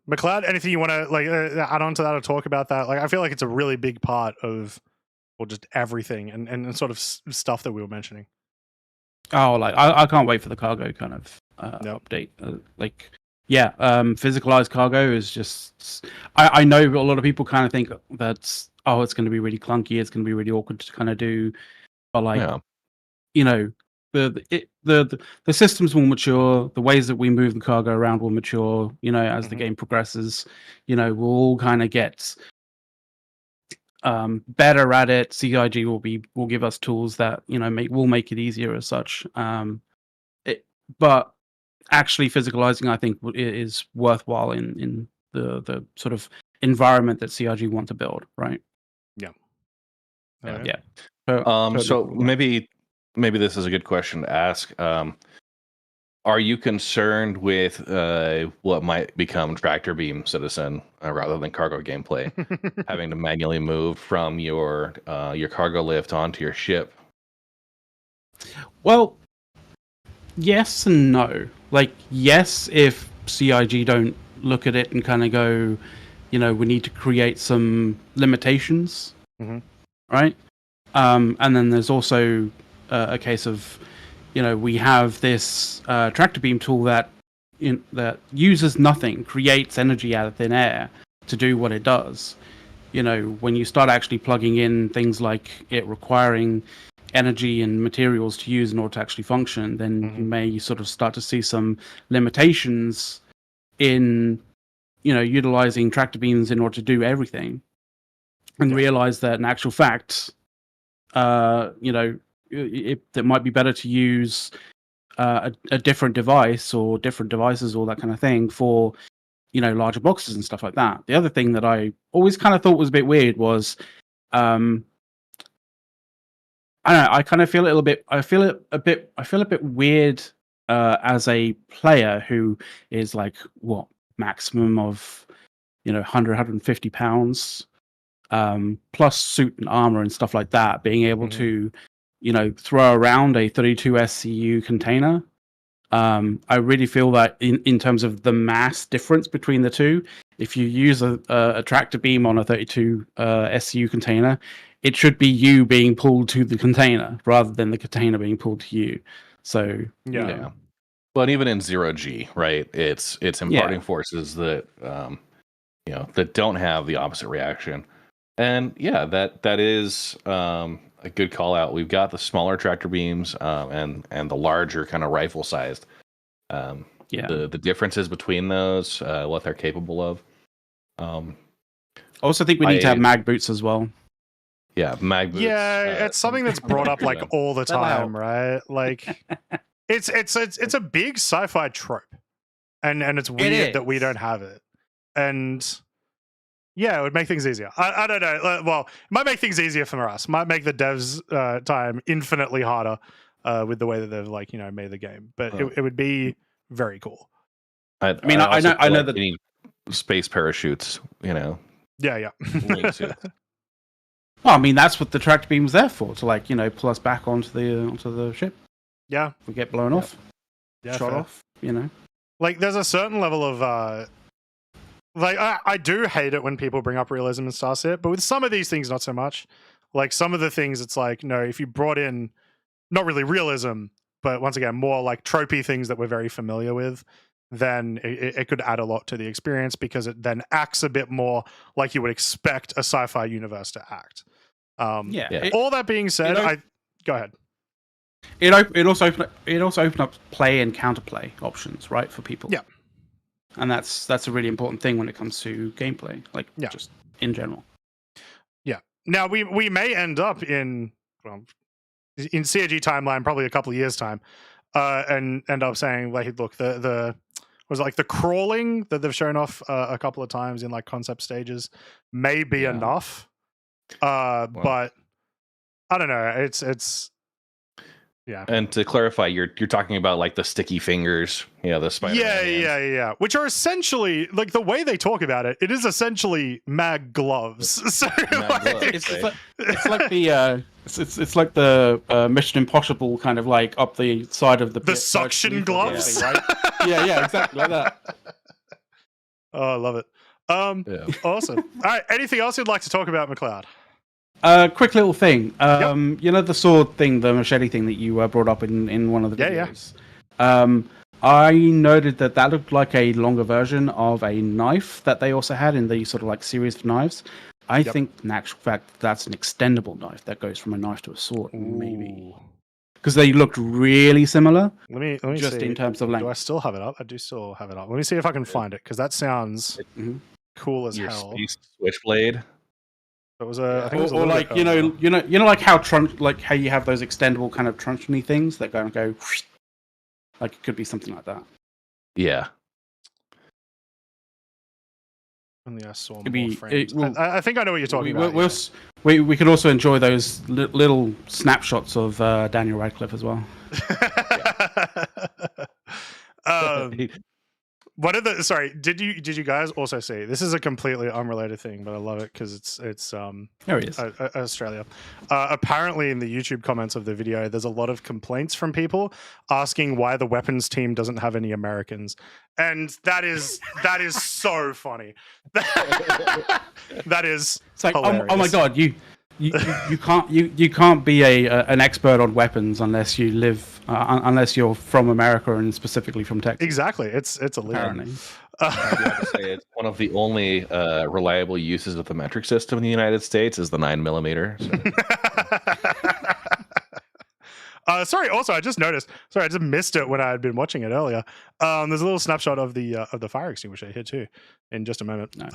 McLeod, anything you want to add on to that or talk about that? Like, I feel like it's a really big part of, well, just everything and sort of stuff that we were mentioning. Oh, I can't wait for the cargo kind of update. Physicalized cargo is just. I know a lot of people kind of think that it's going to be really clunky. It's going to be really awkward to kind of do, but the systems will mature. The ways that we move the cargo around will mature. As the game progresses, we'll all kind of get better at it. CIG will give us tools that will make it easier as such. But actually physicalizing, I think, is worthwhile in the sort of environment that CIG want to build, right? Yeah. So maybe this is a good question to ask. Are you concerned with what might become tractor beam citizen rather than cargo gameplay, having to manually move from your cargo lift onto your ship? Well, yes and no. Like, yes, if CIG don't look at it and kind of go, we need to create some limitations, right? And then there's also a case of, we have this tractor beam tool that uses nothing, creates energy out of thin air to do what it does. When you start actually plugging in things like it requiring energy and materials to use in order to actually function, then you may sort of start to see some limitations in, utilizing tractor beams in order to do everything, and realize that in actual fact, it might be better to use a different device or different devices or that kind of thing for larger boxes and stuff like that. The other thing that I always kind of thought was a bit weird was I don't know, I kind of feel I feel a bit weird as a player who is like maximum of 100, 150 pounds, plus suit and armor and stuff like that, being able to, throw around a 32 SCU container. I really feel that in terms of the mass difference between the two, if you use a tractor beam on a 32 SCU container, it should be you being pulled to the container rather than the container being pulled to you. So yeah. But even in 0G, right? It's imparting forces that that don't have the opposite reaction. And that is a good call out. We've got the smaller tractor beams and the larger kind of rifle sized. The differences between those, what they're capable of. I also think we need to have mag boots as well. Yeah, mag boots. Yeah, it's something that's brought up like all the time, right? Like it's a big sci-fi trope, and it's weird that we don't have it. And yeah, it would make things easier. I don't know. Well, it might make things easier for us. Might make the devs' time infinitely harder with the way that they've made the game. But it would be very cool. I know that need space parachutes. Yeah. Well, I mean, that's what the tractor beam's there for, to pull us back onto the ship. Yeah. If we get blown off. Yeah, shot off, Like, there's a certain level of I do hate it when people bring up realism in Star Citizen, but with some of these things, not so much. Like, some of the things, it's like, no, if you brought in not really realism, but once again, more like tropey things that we're very familiar with, then it could add a lot to the experience because it then acts a bit more like you would expect a sci-fi universe to act. All that being said, go ahead. It also opened up play and counterplay options, right, for people. Yeah. And that's a really important thing when it comes to gameplay, just in general. Yeah. Now we may end up in CAG timeline probably a couple of years time, and end up saying like, look, the was it like the crawling that they've shown off a couple of times in like concept stages may be enough, but I don't know. It's. Yeah. And to clarify, you're talking about like the sticky fingers, the Spider-Man hands. Yeah. Which are essentially like the way they talk about it. It is essentially mag gloves. So it's like the Mission Impossible kind of like up the side of the suction gloves, right? yeah, exactly like that. Oh, I love it. Awesome. All right, anything else you'd like to talk about, McLeod? Quick little thing. The sword thing, the machete thing that you brought up in one of the videos. I noted that looked like a longer version of a knife that they also had in the sort of like series of knives. I think, in actual fact, that's an extendable knife that goes from a knife to a sword, maybe. Because they looked really similar. Let me just see. In terms of length. Do I still have it up? I do still have it up. Let me see if I can find it, because that sounds cool as hell. Space switchblade. It was I think it was or like like how you have those extendable kind of truncheony things that go like it could be something like that. Yeah. Only I saw more frames. I think I know what you're talking about. We could also enjoy those little snapshots of Daniel Radcliffe as well. Did you guys also see? This is a completely unrelated thing, but I love it because it's there he is. Australia. Apparently, in the YouTube comments of the video, there's a lot of complaints from people asking why the weapons team doesn't have any Americans, and that is so funny. That is. It's like, hilarious. oh my god, you can't be an expert on weapons unless you live unless you're from America and specifically from Texas. Exactly, it's illegal. Apparently. It's one of the only reliable uses of the metric system in the United States is the 9mm. Sorry. Also, I just noticed. Sorry, I just missed it when I had been watching it earlier. There's a little snapshot of the fire extinguisher here too, in just a moment. Nice.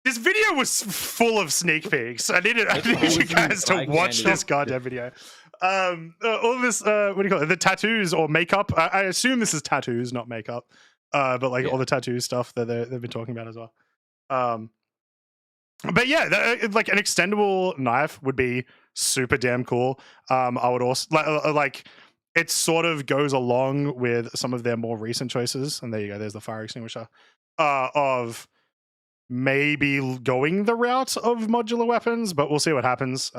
This video was full of sneak peeks. I need you guys to watch this goddamn video. All this, what do you call it? The tattoos or makeup. I assume this is tattoos, not makeup. But all the tattoo stuff that they've been talking about as well. But yeah, like an extendable knife would be super damn cool. I would also like it sort of goes along with some of their more recent choices. And there you go. There's the fire extinguisher. of maybe going the route of modular weapons, but we'll see what happens.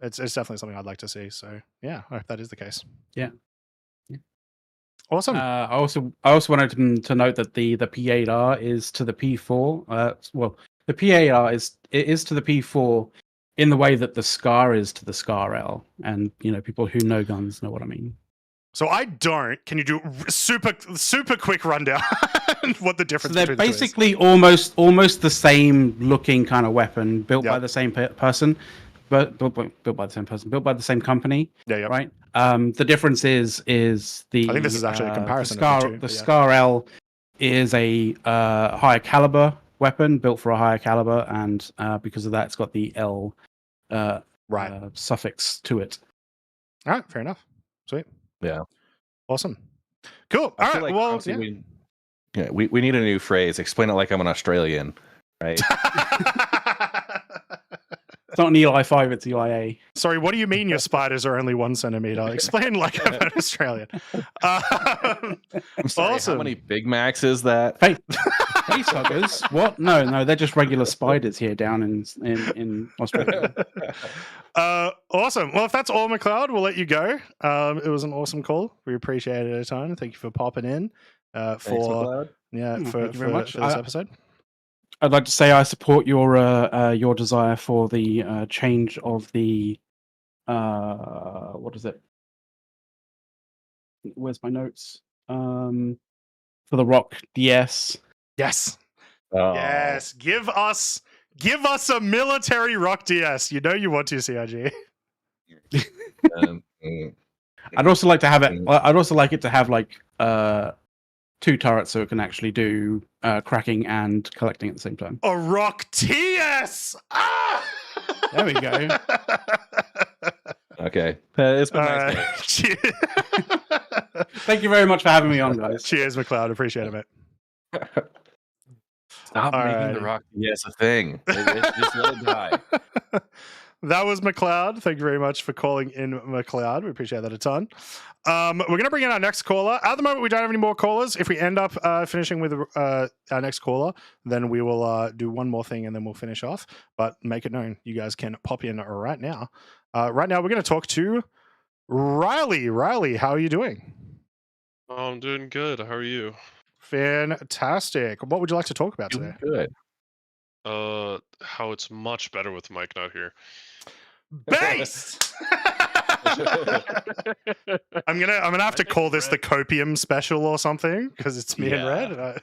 It's definitely something I'd like to see. So yeah, I hope that is the case. Yeah. Awesome. I also wanted to note that the P8R is to the P4. The P8R is to the P4 in the way that the SCAR is to the SCAR-L, and people who know guns know what I mean. So I don't. Can you do super quick rundown what the difference? So they're between basically almost the same looking kind of weapon, built by the same person, but built by the same person, built by the same company. Yeah. Right. The difference is the. I think this is actually a comparison. The SCAR-L is a higher caliber weapon, built for a higher caliber, and because of that, it's got the L suffix to it. All right, fair enough. Sweet. Yeah. Awesome. Cool. All right. Well, we need a new phrase. Explain it like I'm an Australian, right? It's not an Eli 5, it's EIA. Sorry, what do you mean your spiders are only 1 centimeter? Explain like I'm an Australian. I'm sorry, awesome. How many Big Macs is that? Hey, facehuggers? What? No, they're just regular spiders here down in Australia. Awesome. Well, if that's all, McLeod, we'll let you go. It was an awesome call. We appreciate it a ton. Thank you for popping in. Thanks, McLeod. For this episode. I'd like to say I support your desire for the change of the what is it? Where's my notes? For the Rock DS. Yes. Oh. Yes. Give us a military Rock DS. You know you want to, CIG. I'd also like to have it. I'd also like it to have like 2 turrets so it can actually do cracking and collecting at the same time. A Rock TS! Ah! There we go. Okay. It's been nice. Thank you very much for having me on, guys. Cheers, McLeod. Appreciate it, mate. Stop making the Rock TS a thing. Just let it die. That was McLeod. Thank you very much for calling in, McLeod. We appreciate that a ton. We're going to bring in our next caller. At the moment, we don't have any more callers. If we end up finishing with our next caller, then we will do one more thing and then we'll finish off. But make it known, you guys can pop in right now. Right now, we're going to talk to Riley. Riley, how are you doing? Oh, I'm doing good. How are you? Fantastic. What would you like to talk about today? Good. How it's much better with Mike not here. Based. I'm gonna have to call this the Copium special or something because it's me and Red.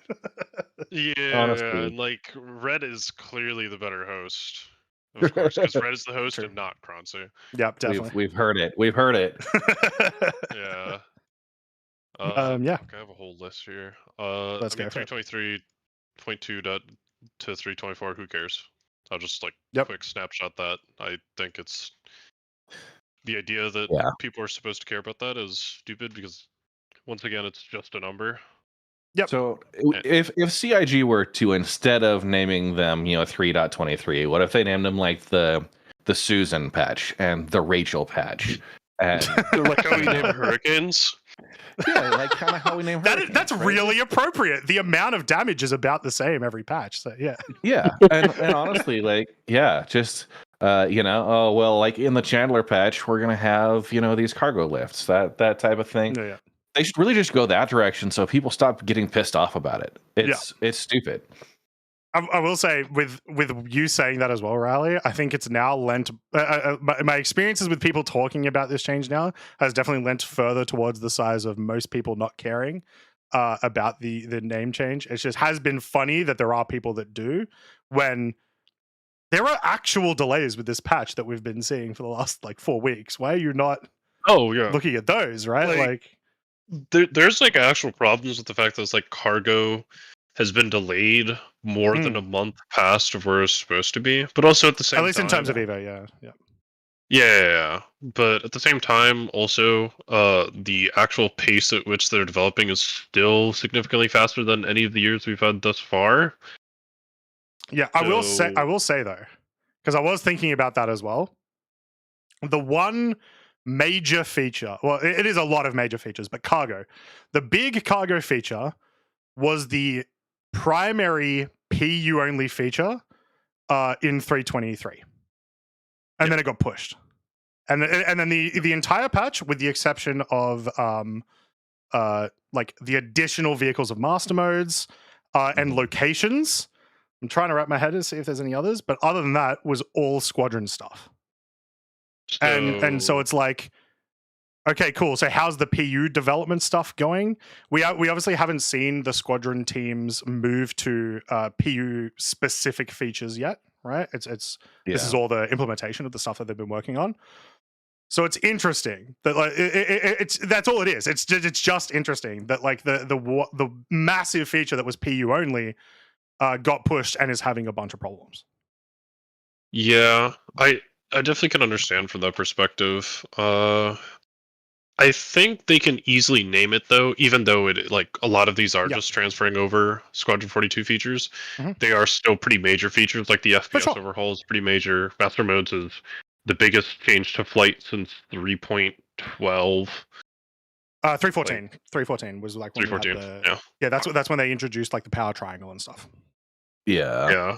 Yeah, honestly. Like Red is clearly the better host, of course, because Red is the host and not Croncy. Yep, definitely. We've heard it. We've heard it. Yeah. Yeah. Okay, I have a whole list here. Let's go. 323.2 to 324. Who cares? I'll just quick snapshot that. I think it's the idea that people are supposed to care about that is stupid because once again, it's just a number. Yep. So if CIG were to, instead of naming them 3.23, what if they named them like the Susan patch and the Rachel patch? And like how we name hurricanes. Yeah, like kind of how we name hurricanes. That's right? Really appropriate. The amount of damage is about the same every patch. So yeah. Yeah, and honestly, just oh well, like in the Chandler patch, we're gonna have these cargo lifts, that type of thing. Yeah. They should really just go that direction so people stop getting pissed off about it. It's stupid. I will say, with you saying that as well, Riley, I think it's now lent. My experiences with people talking about this change now has definitely lent further towards the size of most people not caring about the name change. It just has been funny that there are people that do, when there are actual delays with this patch that we've been seeing for the last 4 weeks. Why are you not? Looking at those, right? There's actual problems with the fact that it's cargo has been delayed more than a month past of where it's supposed to be, but also at the same time, at least in terms of Evo, yeah. But at the same time, also the actual pace at which they're developing is still significantly faster than any of the years we've had thus far. Yeah, I will say though, because I was thinking about that as well. The one major feature, well, it is a lot of major features, but cargo, the big cargo feature was the primary PU only feature in 3.23, and then it got pushed, and then the entire patch, with the exception of like the additional vehicles of master modes and locations. I'm trying to wrap my head to see if there's any others, but other than that, was all squadron stuff. And so it's like, okay, cool. So how's the PU development stuff going? We obviously haven't seen the squadron teams move to PU specific features yet, right? This is all the implementation of the stuff that they've been working on. So it's interesting that like it's that's all it is. It's just interesting that like the massive feature that was PU only got pushed and is having a bunch of problems. Yeah, I definitely can understand from that perspective. I think they can easily name it though, even though it like a lot of these are just transferring over Squadron 42 features. They are still pretty major features. Like the FPS overhaul is pretty major. Master modes is the biggest change to flight since 3.12. 3.14. 3.14 was like when 3.14. Yeah, that's when they introduced like the power triangle and stuff. Yeah.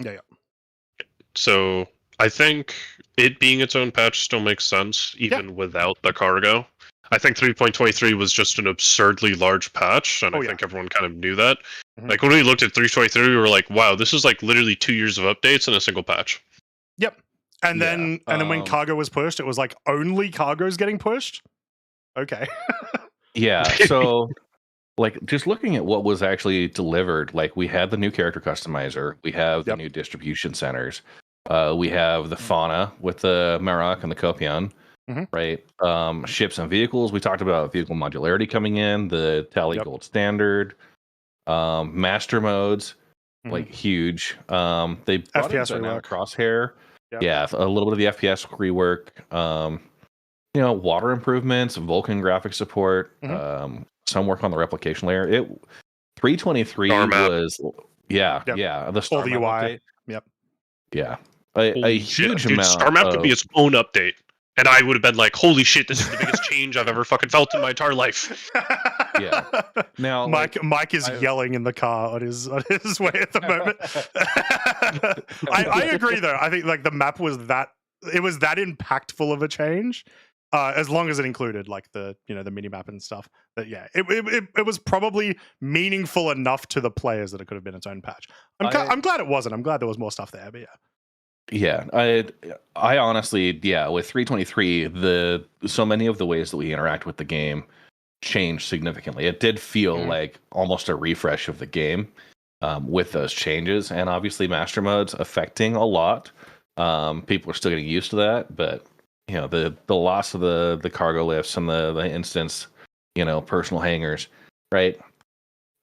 So I think it being its own patch still makes sense, even without the cargo. I think 3.23 was just an absurdly large patch, and I think everyone kind of knew that. Like when we looked at 3.23, we were like, "Wow, this is like literally 2 years of updates in a single patch." Yep. And then when cargo was pushed, it was like only cargo's getting pushed. Okay. Yeah. So, like, just looking at what was actually delivered, like we had the new character customizer, we have the new distribution centers, we have the fauna with the Marok and the Kopion. Right. Ships and vehicles. We talked about vehicle modularity coming in, the Tally Gold standard, master modes, like huge. They brought FPS in rework. Crosshair. Yeah, a little bit of the FPS rework. You know, water improvements, Vulkan graphic support, some work on the replication layer. 3.23 was the Star Map UI. Update. Yeah. A huge amount. Star Map could be its own update. And I would have been like, holy shit, this is the biggest change I've ever fucking felt in my entire life. Yeah. Now, Mike is yelling in the car on his way at the moment. I agree, though. I think like the map was that impactful of a change, as long as it included like the mini map and stuff. But yeah, it was probably meaningful enough to the players that it could have been its own patch. I'm glad it wasn't. I'm glad there was more stuff there. But yeah. Yeah, I honestly, with 3.23, so many of the ways that we interact with the game changed significantly. It did feel like almost a refresh of the game with those changes, and obviously master modes affecting a lot. People are still getting used to that, but you know the loss of the cargo lifts and the instance, personal hangars, right?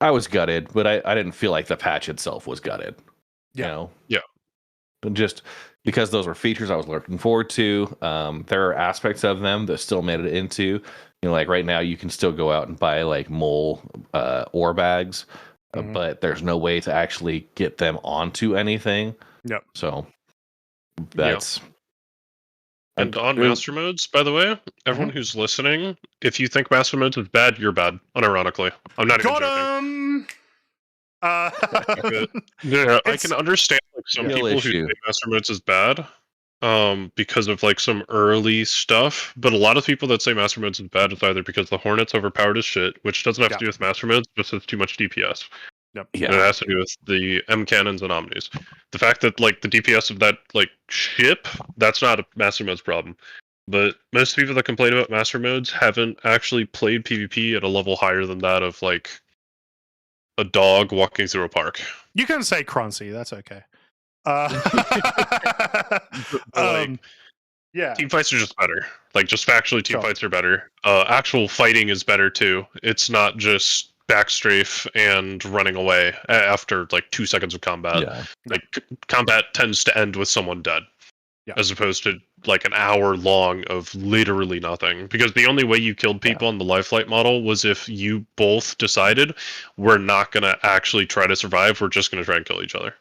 I was gutted, but I didn't feel like the patch itself was gutted. Yeah. Just because those were features I was looking forward to. There are aspects of them that still made it into, like right now you can still go out and buy like mole ore bags, but there's no way to actually get them onto anything. Yep. So that's. And on master modes, by the way, everyone who's listening, if you think master modes is bad, you're bad. Unironically, I'm not even joking. I can understand like some people who think master modes is bad because of like some early stuff, but a lot of people that say master modes is bad is either because the Hornet's overpowered as shit, which doesn't have to do with master modes, just has too much DPS. Yep. Yeah. And it has to do with the M cannons and omnis. The fact that like the DPS of that like ship, that's not a master modes problem. But most people that complain about master modes haven't actually played PvP at a level higher than that of like a dog walking through a park. You can say Croncy, that's okay. Team fights are just better. Like just factually, team fights are better. Actual fighting is better too. It's not just backstrafe and running away after like 2 seconds of combat. Yeah. Like combat tends to end with someone dead, as opposed to like an hour long of literally nothing. Because the only way you killed people on the life flight model was if you both decided we're not going to actually try to survive. We're just going to try and kill each other.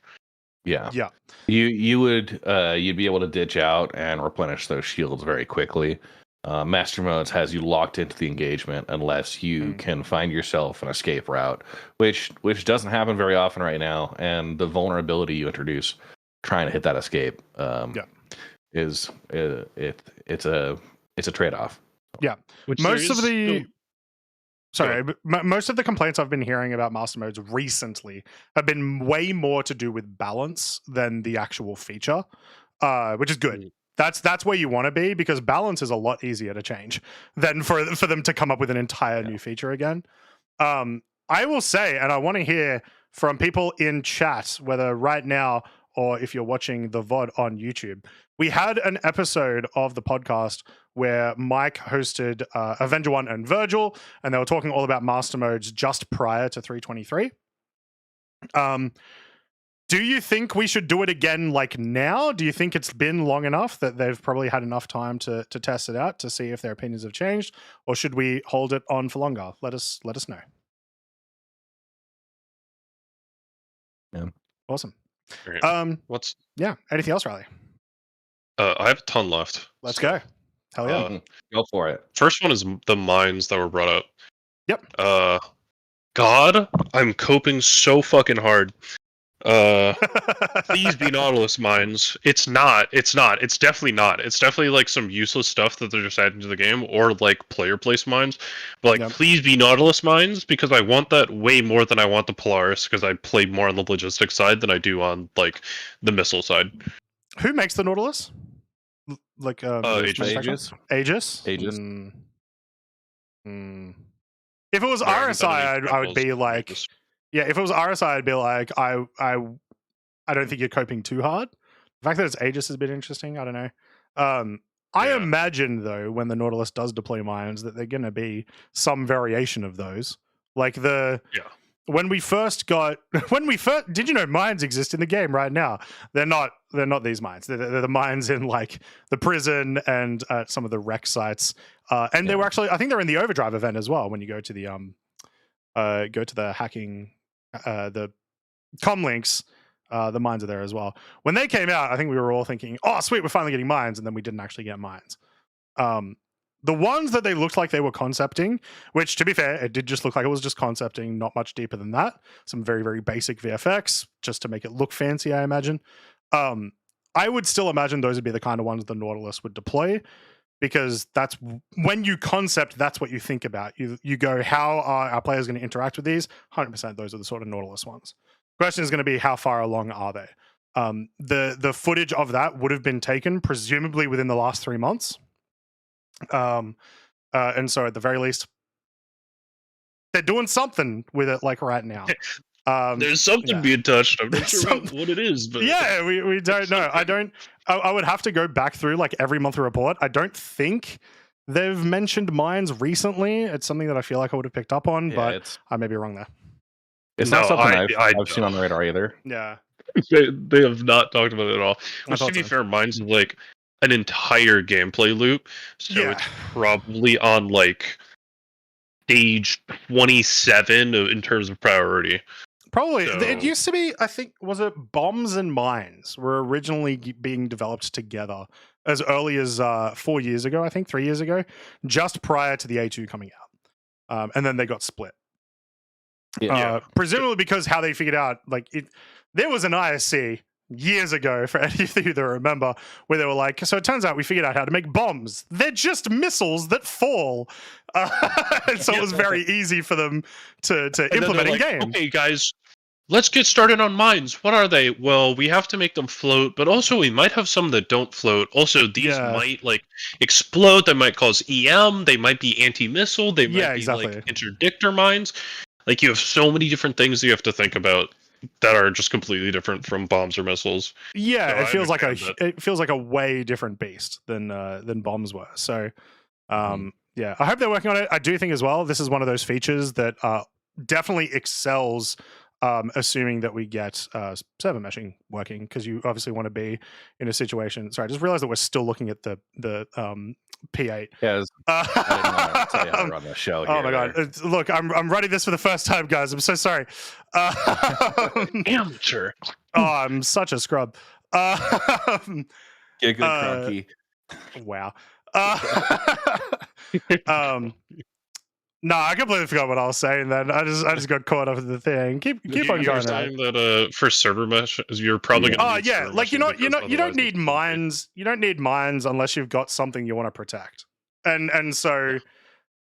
Yeah. Yeah. You'd be able to ditch out and replenish those shields very quickly. Master Modes has you locked into the engagement unless you can find yourself an escape route, which doesn't happen very often right now. And the vulnerability you introduce trying to hit that escape is it's a trade-off. Yeah, most of the complaints I've been hearing about master modes recently have been way more to do with balance than the actual feature, which is good. That's where you want to be, because balance is a lot easier to change than for them to come up with an entire new feature again. I will say, and I want to hear from people in chat, whether right now or if you're watching the VOD on YouTube. We had an episode of the podcast where Mike hosted Avenger One and Virgil, and they were talking all about master modes just prior to 323. Do you think we should do it again like now? Do you think it's been long enough that they've probably had enough time to test it out to see if their opinions have changed? Or should we hold it on for longer? Let us know. Yeah. Awesome. Great. Anything else, Riley? I have a ton left. Let's go. Hell yeah. Go for it. First one is the mines that were brought up. Yep. God, I'm coping so fucking hard. Please be Nautilus mines. It's not. It's definitely not. It's definitely like some useless stuff that they're just adding to the game, or like player place mines. But like, please be Nautilus mines, because I want that way more than I want the Polaris, because I play more on the logistics side than I do on like the missile side. Who makes the Nautilus? Like Aegis. Aegis. If it was RSI, I would be like, if it was RSI, I'd be like, I don't think you're coping too hard. The fact that it's Aegis has been interesting. I don't know. I imagine though, when the Nautilus does deploy mines, that they're going to be some variation of those. Like when we first did you know mines exist in the game right now? They're not these mines. They're the mines in like the prison and some of the wreck sites. And they were actually, I think they're in the Overdrive event as well. When you go to the hacking, the comlinks, the mines are there as well. When they came out, I think we were all thinking, oh sweet, we're finally getting mines, and then we didn't actually get mines. The ones that they looked like they were concepting, which to be fair, it did just look like it was just concepting, not much deeper than that. Some very, very basic VFX just to make it look fancy, I imagine. I would still imagine those would be the kind of ones the Nautilus would deploy, because that's when you concept, that's what you think about. You go, how are our players going to interact with these? 100% those are the sort of Nautilus ones. Question is going to be, how far along are they? The footage of that would have been taken presumably within the last 3 months. And so at the very least, they're doing something with it like right now. There's something being touched. I'm not sure what it is, but we don't know. I would have to go back through like every monthly report. I don't think they've mentioned mines recently. It's something that I feel like I would have picked up on, but I may be wrong there. It's not something I've seen on the radar either. Yeah. They have not talked about it at all. Which, to be fair, mines is like an entire gameplay loop, so it's probably on like stage 27 in terms of priority. Probably. So, it used to be, I think, was it bombs and mines were originally being developed together as early as 4 years ago, I think, 3 years ago, just prior to the A2 coming out. And then they got split. Presumably because how they figured out, like, there was an ISC years ago, for any of you that remember, where they were like, so it turns out we figured out how to make bombs. They're just missiles that fall. And so it was very easy for them to implement in game. Okay, guys, let's get started on mines. What are they? Well, we have to make them float, but also we might have some that don't float. Also, these might like explode. They might cause EM. They might be anti-missile. They might be like interdictor mines. Like, you have so many different things that you have to think about that are just completely different from bombs or missiles. Yeah, so it feels like a way different beast than bombs were. So, yeah, I hope they're working on it. I do think as well, this is one of those features that definitely excels, assuming that we get server meshing working, because you obviously want to be in a situation. Sorry, I just realized that we're still looking at the P8. Yes. I didn't know how to tell you how to run the show. Oh my god! Look, I'm running this for the first time, guys. I'm so sorry. Amateur. Oh, I'm such a scrub. Get good, Croncy. Wow. No, I completely forgot what I was saying. Then I just got caught up in the thing. Keep on You going. were saying that for server mesh, you're probably Yeah. going to Oh need yeah, server like you meshing don't need because otherwise mines. You don't need mines unless you've got something you want to protect. And so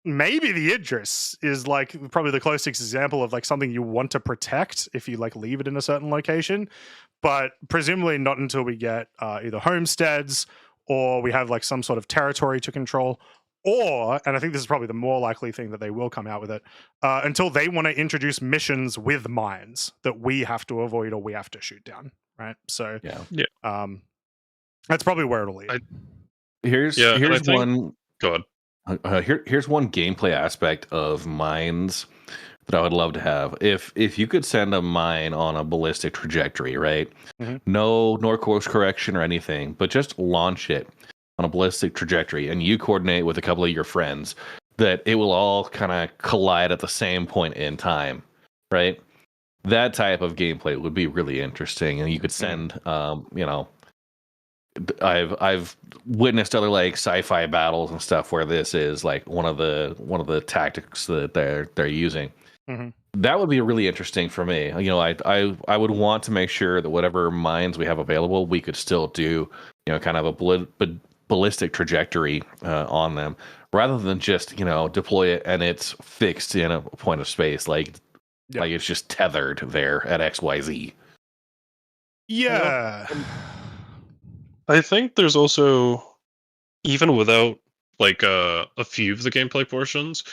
maybe the Idris is like probably the closest example of like something you want to protect if you like leave it in a certain location, but presumably not until we get either homesteads or we have like some sort of territory to control, or, and I think this is probably the more likely thing that they will come out with it, until they want to introduce missions with mines that we have to avoid or we have to shoot down, right? So that's probably where it'll lead. Here's one. Go ahead. Here's one gameplay aspect of mines that I would love to have. If you could send a mine on a ballistic trajectory, right? No course correction or anything, but just launch it on a ballistic trajectory, and you coordinate with a couple of your friends that it will all kind of collide at the same point in time, right? That type of gameplay would be really interesting, and you could send, I've witnessed other like sci-fi battles and stuff where this is like one of the tactics that they're using. That would be really interesting for me. I would want to make sure that whatever mines we have available, we could still do, kind of a ballistic trajectory on them, rather than just deploy it and it's fixed in a point of space, like it's just tethered there at XYZ. Yeah. I think there's also, even without like a few of the gameplay portions,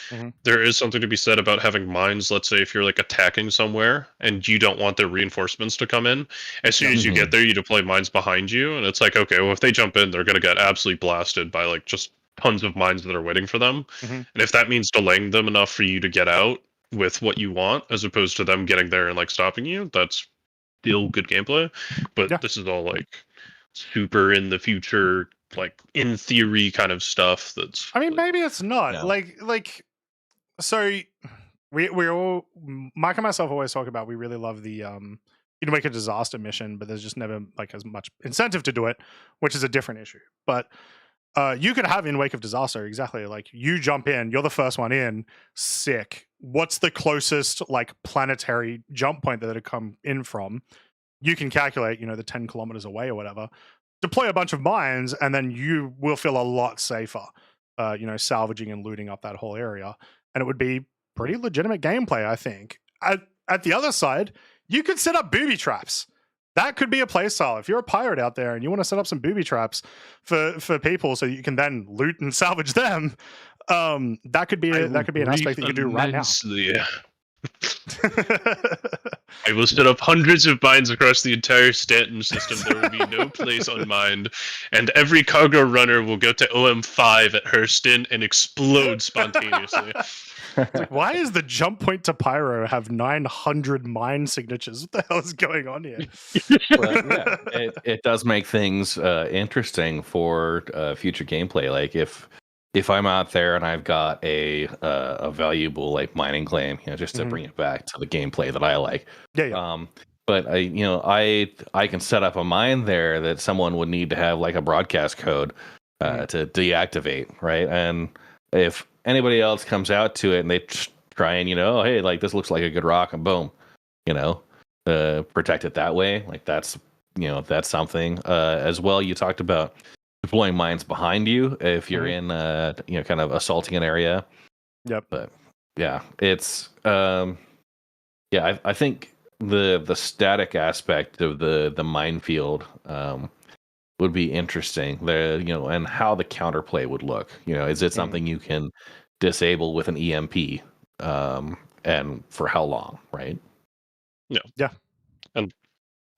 there is something to be said about having mines. Let's say if you're like attacking somewhere and you don't want the reinforcements to come in, as soon as you get there, you deploy mines behind you, and it's like, okay, well, if they jump in, they're going to get absolutely blasted by like just tons of mines that are waiting for them. And if that means delaying them enough for you to get out with what you want, as opposed to them getting there and like stopping you, that's still good gameplay. But this is all like super in the future, like in theory kind of stuff. That's, I mean, maybe it's not like so we all, Mike and myself always talk about, we really love the you make a disaster mission, but there's just never like as much incentive to do it, which is a different issue. But you could have in Wake of Disaster, exactly, like you jump in, you're the first one in, sick. What's the closest like planetary jump point that it'd come in from? You can calculate, the 10 kilometers away or whatever, deploy a bunch of mines, and then you will feel a lot safer, salvaging and looting up that whole area. And it would be pretty legitimate gameplay, I think. At the other side, you could set up booby traps. That could be a playstyle. If you're a pirate out there and you want to set up some booby traps for people so you can then loot and salvage them, that could be an aspect that you could do right now. I will set up hundreds of mines across the entire Stanton system. There will be no place unmined, and every cargo runner will go to OM5 at Hurston and explode spontaneously. Like, why is the jump point to Pyro have 900 mine signatures? What the hell is going on here? Well, it does make things interesting for future gameplay. Like if I'm out there and I've got a valuable like mining claim, just to bring it back to the gameplay that I like. But I can set up a mine there that someone would need to have like a broadcast code to deactivate, right? And if anybody else comes out to it and they try and hey, like this looks like a good rock, and boom, protect it that way. Like that's something as well. You talked about deploying mines behind you if you're in kind of assaulting an area. But yeah, it's I think the static aspect of the minefield would be interesting there, and how the counterplay would look. Is it something you can disable with an EMP, and for how long, right?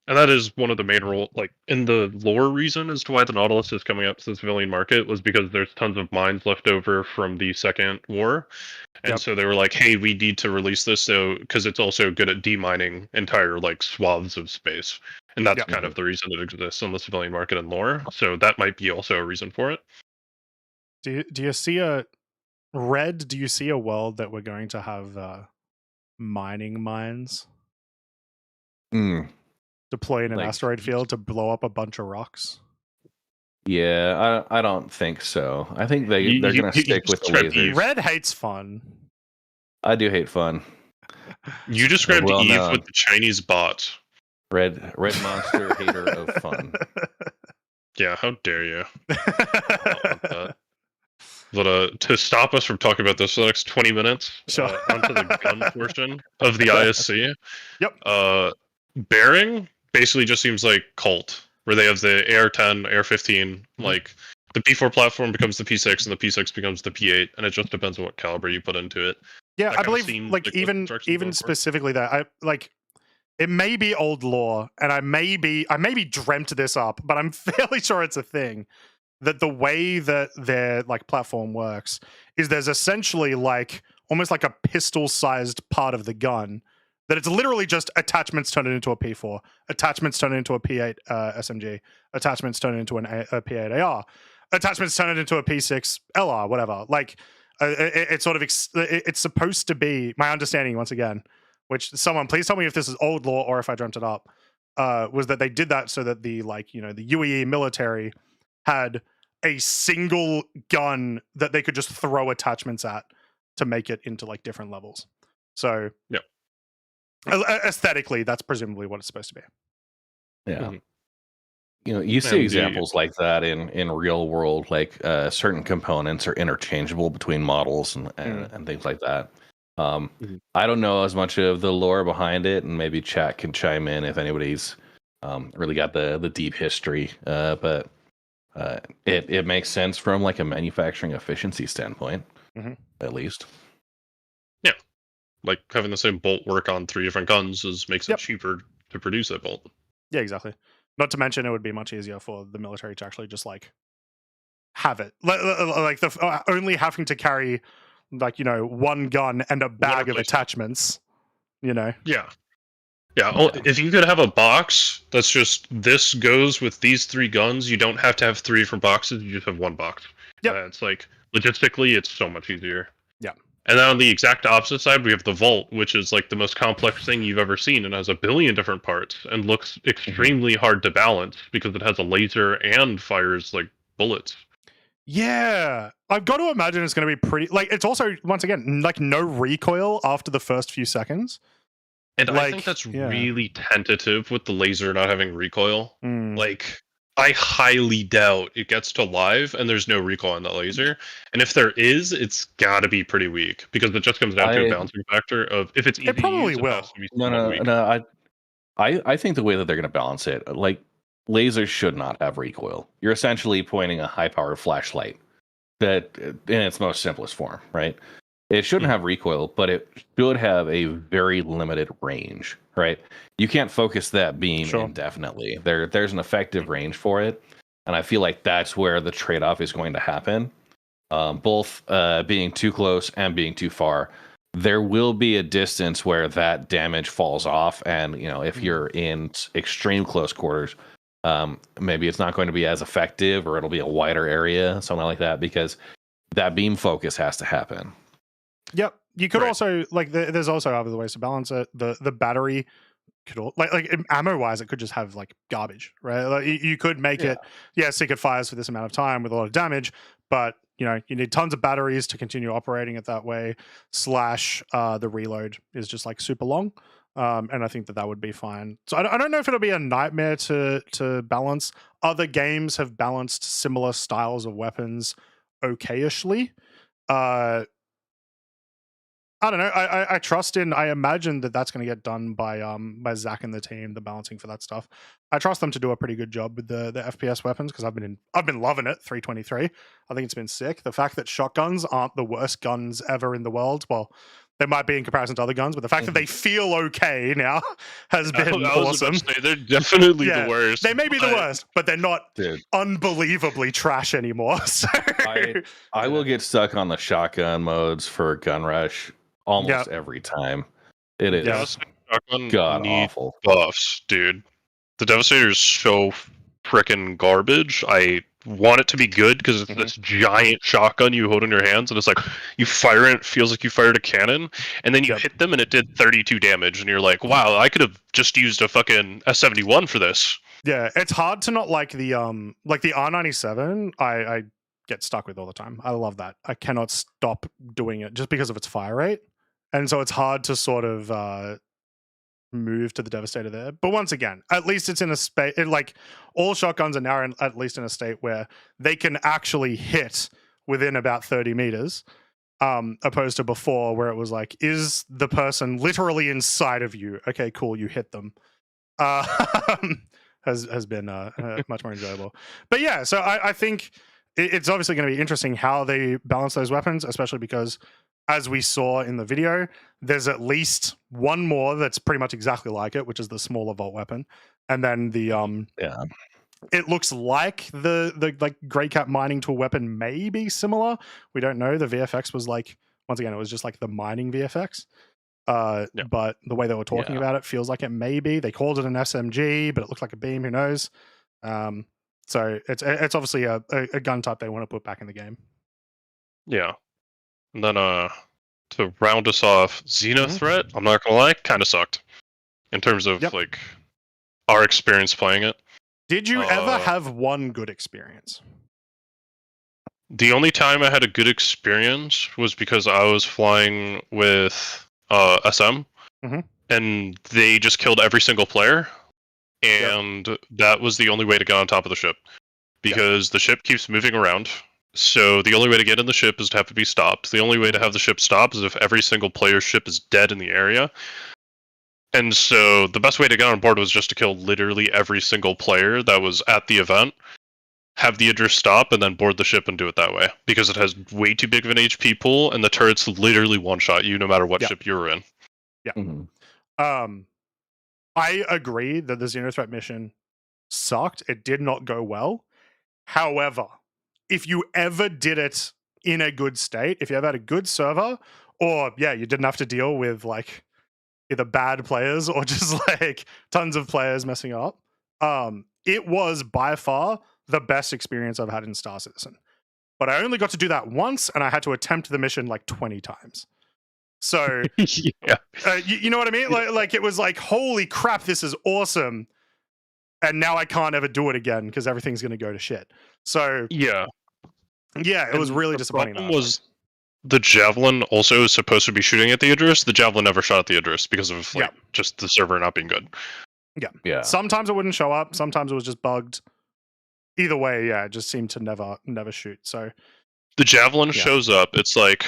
And that is one of the main role, like in the lore reason as to why the Nautilus is coming up to the civilian market, was because there's tons of mines left over from the Second War. And so they were like, hey, we need to release this because it's also good at demining entire like swaths of space. And that's kind of the reason it exists on the civilian market and lore. So that might be also a reason for it. Do you see a world that we're going to have mining mines? Deploy in an asteroid field to blow up a bunch of rocks? Yeah, I don't think so. I think they're going to stick with the lasers. Red hates fun. I do hate fun. You described Eve with the Chinese bot. Red monster hater of fun. Yeah, how dare you? But to stop us from talking about this for the next 20 minutes, onto the gun portion of the ISC. Yep. Bearing basically just seems like Colt, where they have the AR-10, AR-15, like the P4 platform becomes the P6 and the P6 becomes the P8, and it just depends on what caliber you put into it. Yeah, I believe like even specifically that it may be old lore, and I may be dreamt this up, but I'm fairly sure it's a thing. That the way that their like platform works is there's essentially like almost like a pistol-sized part of the gun that it's literally just attachments turned into a P4, attachments turned into a P8 SMG, attachments turned into a P8 AR, attachments turned into a P6 LR, whatever. Like it's sort of it's supposed to be, my understanding once again, which someone please tell me if this is old lore or if I dreamt it up, was that they did that so that the like the UAE military had a single gun that they could just throw attachments at to make it into like different levels. So yeah, aesthetically, that's presumably what it's supposed to be. Yeah. You see examples like that in real world, like certain components are interchangeable between models and things like that. I don't know as much of the lore behind it, and maybe chat can chime in if anybody's really got the deep history. But it makes sense from like a manufacturing efficiency standpoint, at least. Yeah, like having the same bolt work on 3 different guns makes it cheaper to produce that bolt. Yeah, exactly. Not to mention, it would be much easier for the military to actually just like have it, like only having to carry like one gun and a bag of attachments. Yeah. Yeah, if you could have a box that's just this goes with these 3 guns, you don't have to have 3 different boxes. You just have one box. Yeah, it's like logistically, it's so much easier. Yeah. And then on the exact opposite side, we have the Volt, which is like the most complex thing you've ever seen, and has a billion different parts, and looks extremely hard to balance because it has a laser and fires like bullets. Yeah, I've got to imagine it's going to be pretty. Like, it's also once again like no recoil after the first few seconds. And I think that's really tentative with the laser not having recoil. Like, I highly doubt it gets to live and there's no recoil on that laser. And if there is, it's got to be pretty weak because it just comes down to a balancing factor of if it's easy. It probably will. No. I think the way that they're going to balance it, like lasers should not have recoil. You're essentially pointing a high-powered flashlight that in its most simplest form, right? It shouldn't have recoil, but it should have a very limited range, right? You can't focus that beam indefinitely. There's an effective range for it, and I feel like that's where the trade-off is going to happen. Both being too close and being too far. There will be a distance where that damage falls off, and if you're in extreme close quarters, maybe it's not going to be as effective, or it'll be a wider area, something like that, because that beam focus has to happen. Yep. You could also like there's also other ways to balance it. The battery could like ammo wise, it could just have like garbage, right? Like you could make it, stick it fires for this amount of time with a lot of damage, but you need tons of batteries to continue operating it that way. / the reload is just like super long, and I think that would be fine. So I don't know if it'll be a nightmare to balance. Other games have balanced similar styles of weapons okayishly. I don't know. I trust in. I imagine that's going to get done by Zach and the team. The balancing for that stuff. I trust them to do a pretty good job with the FPS weapons because I've been loving it. 323. I think it's been sick. The fact that shotguns aren't the worst guns ever in the world. Well, they might be in comparison to other guns, but the fact that they feel okay now has been awesome. They're definitely the worst. They may be the worst, but they're not unbelievably trash anymore. So I will get stuck on the shotgun modes for Gun Rush almost every time. It is god awful buffs, dude. The Devastator is so freaking garbage. I want it to be good because it's this giant shotgun you hold in your hands, and it's like you fire it feels like you fired a cannon, and then you hit them and it did 32 damage, and you're like, wow, I could have just used a fucking S71 for this. Yeah, it's hard to not like the R97. I get stuck with all the time. I love that. I cannot stop doing it just because of its fire rate, and so it's hard to sort of move to the Devastator there. But once again, at least it's in a space. Like all shotguns are now at least in a state where they can actually hit within about 30 meters. Opposed to before, where it was like, is the person literally inside of you? Okay, cool, you hit them. Has been much more enjoyable. But yeah, so I think it's obviously going to be interesting how they balance those weapons, especially because, as we saw in the video, there's at least one more that's pretty much exactly like it, which is the smaller Volt weapon, and then the It looks like the like Grey Cap mining tool weapon may be similar. We don't know. The VFX was like, once again, it was just like the mining VFX. But the way they were talking about it feels like it may be. They called it an SMG, but it looks like a beam. Who knows? So it's obviously a gun type they want to put back in the game. Yeah. And then to round us off, Xenothreat, I'm not gonna lie, kind of sucked in terms of like our experience playing it. Did you ever have one good experience? The only time I had a good experience was because I was flying with SM, and they just killed every single player, and that was the only way to get on top of the ship, because the ship keeps moving around. So the only way to get in the ship is to have to be stopped. The only way to have the ship stopped is if every single player's ship is dead in the area. And so the best way to get on board was just to kill literally every single player that was at the event, have the Idris stop, and then board the ship and do it that way. Because it has way too big of an HP pool, and the turrets literally one-shot you no matter what ship you were in. Yeah. I agree that the Xenothreat mission sucked. It did not go well. However, if you ever did it in a good state, if you ever had a good server, or you didn't have to deal with like either bad players or just like tons of players messing up, it was by far the best experience I've had in Star Citizen. But I only got to do that once, and I had to attempt the mission like 20 times. So you know what I mean? Like it was like, holy crap, this is awesome, and now I can't ever do it again because everything's going to go to shit. So it was really disappointing. The was the Javelin also is supposed to be shooting at the Idris. The Javelin never shot at the Idris because of just the server not being good. Yeah. Sometimes it wouldn't show up. Sometimes it was just bugged. Either way, it just seemed to never shoot. So the Javelin shows up. It's like,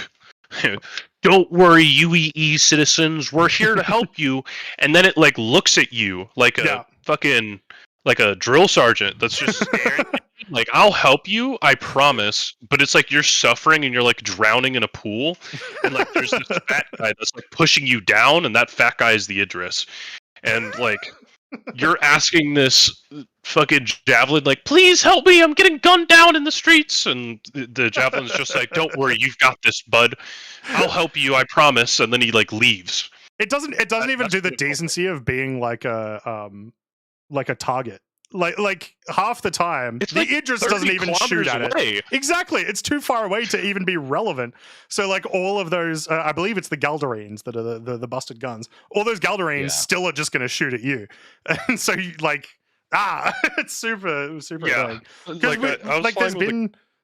don't worry, UEE citizens, we're here to help you. And then it like looks at you like a fucking like a drill sergeant that's just staring. Like, I'll help you, I promise. But it's like you're suffering and you're like drowning in a pool, and like there's this fat guy that's like pushing you down, and that fat guy is the Idris. And like you're asking this fucking Javelin, like, please help me, I'm getting gunned down in the streets. And the Javelin's just like, don't worry, you've got this, bud. I'll help you, I promise. And then he like leaves. It doesn't even do the decency of being like a target. Like half the time, it's the like Idris doesn't even shoot at away. it. Exactly, it's too far away to even be relevant. So like all of those, I believe it's the Galdarines that are the busted guns. All those Galdarines still are just going to shoot at you, and so you like it's super annoying. Because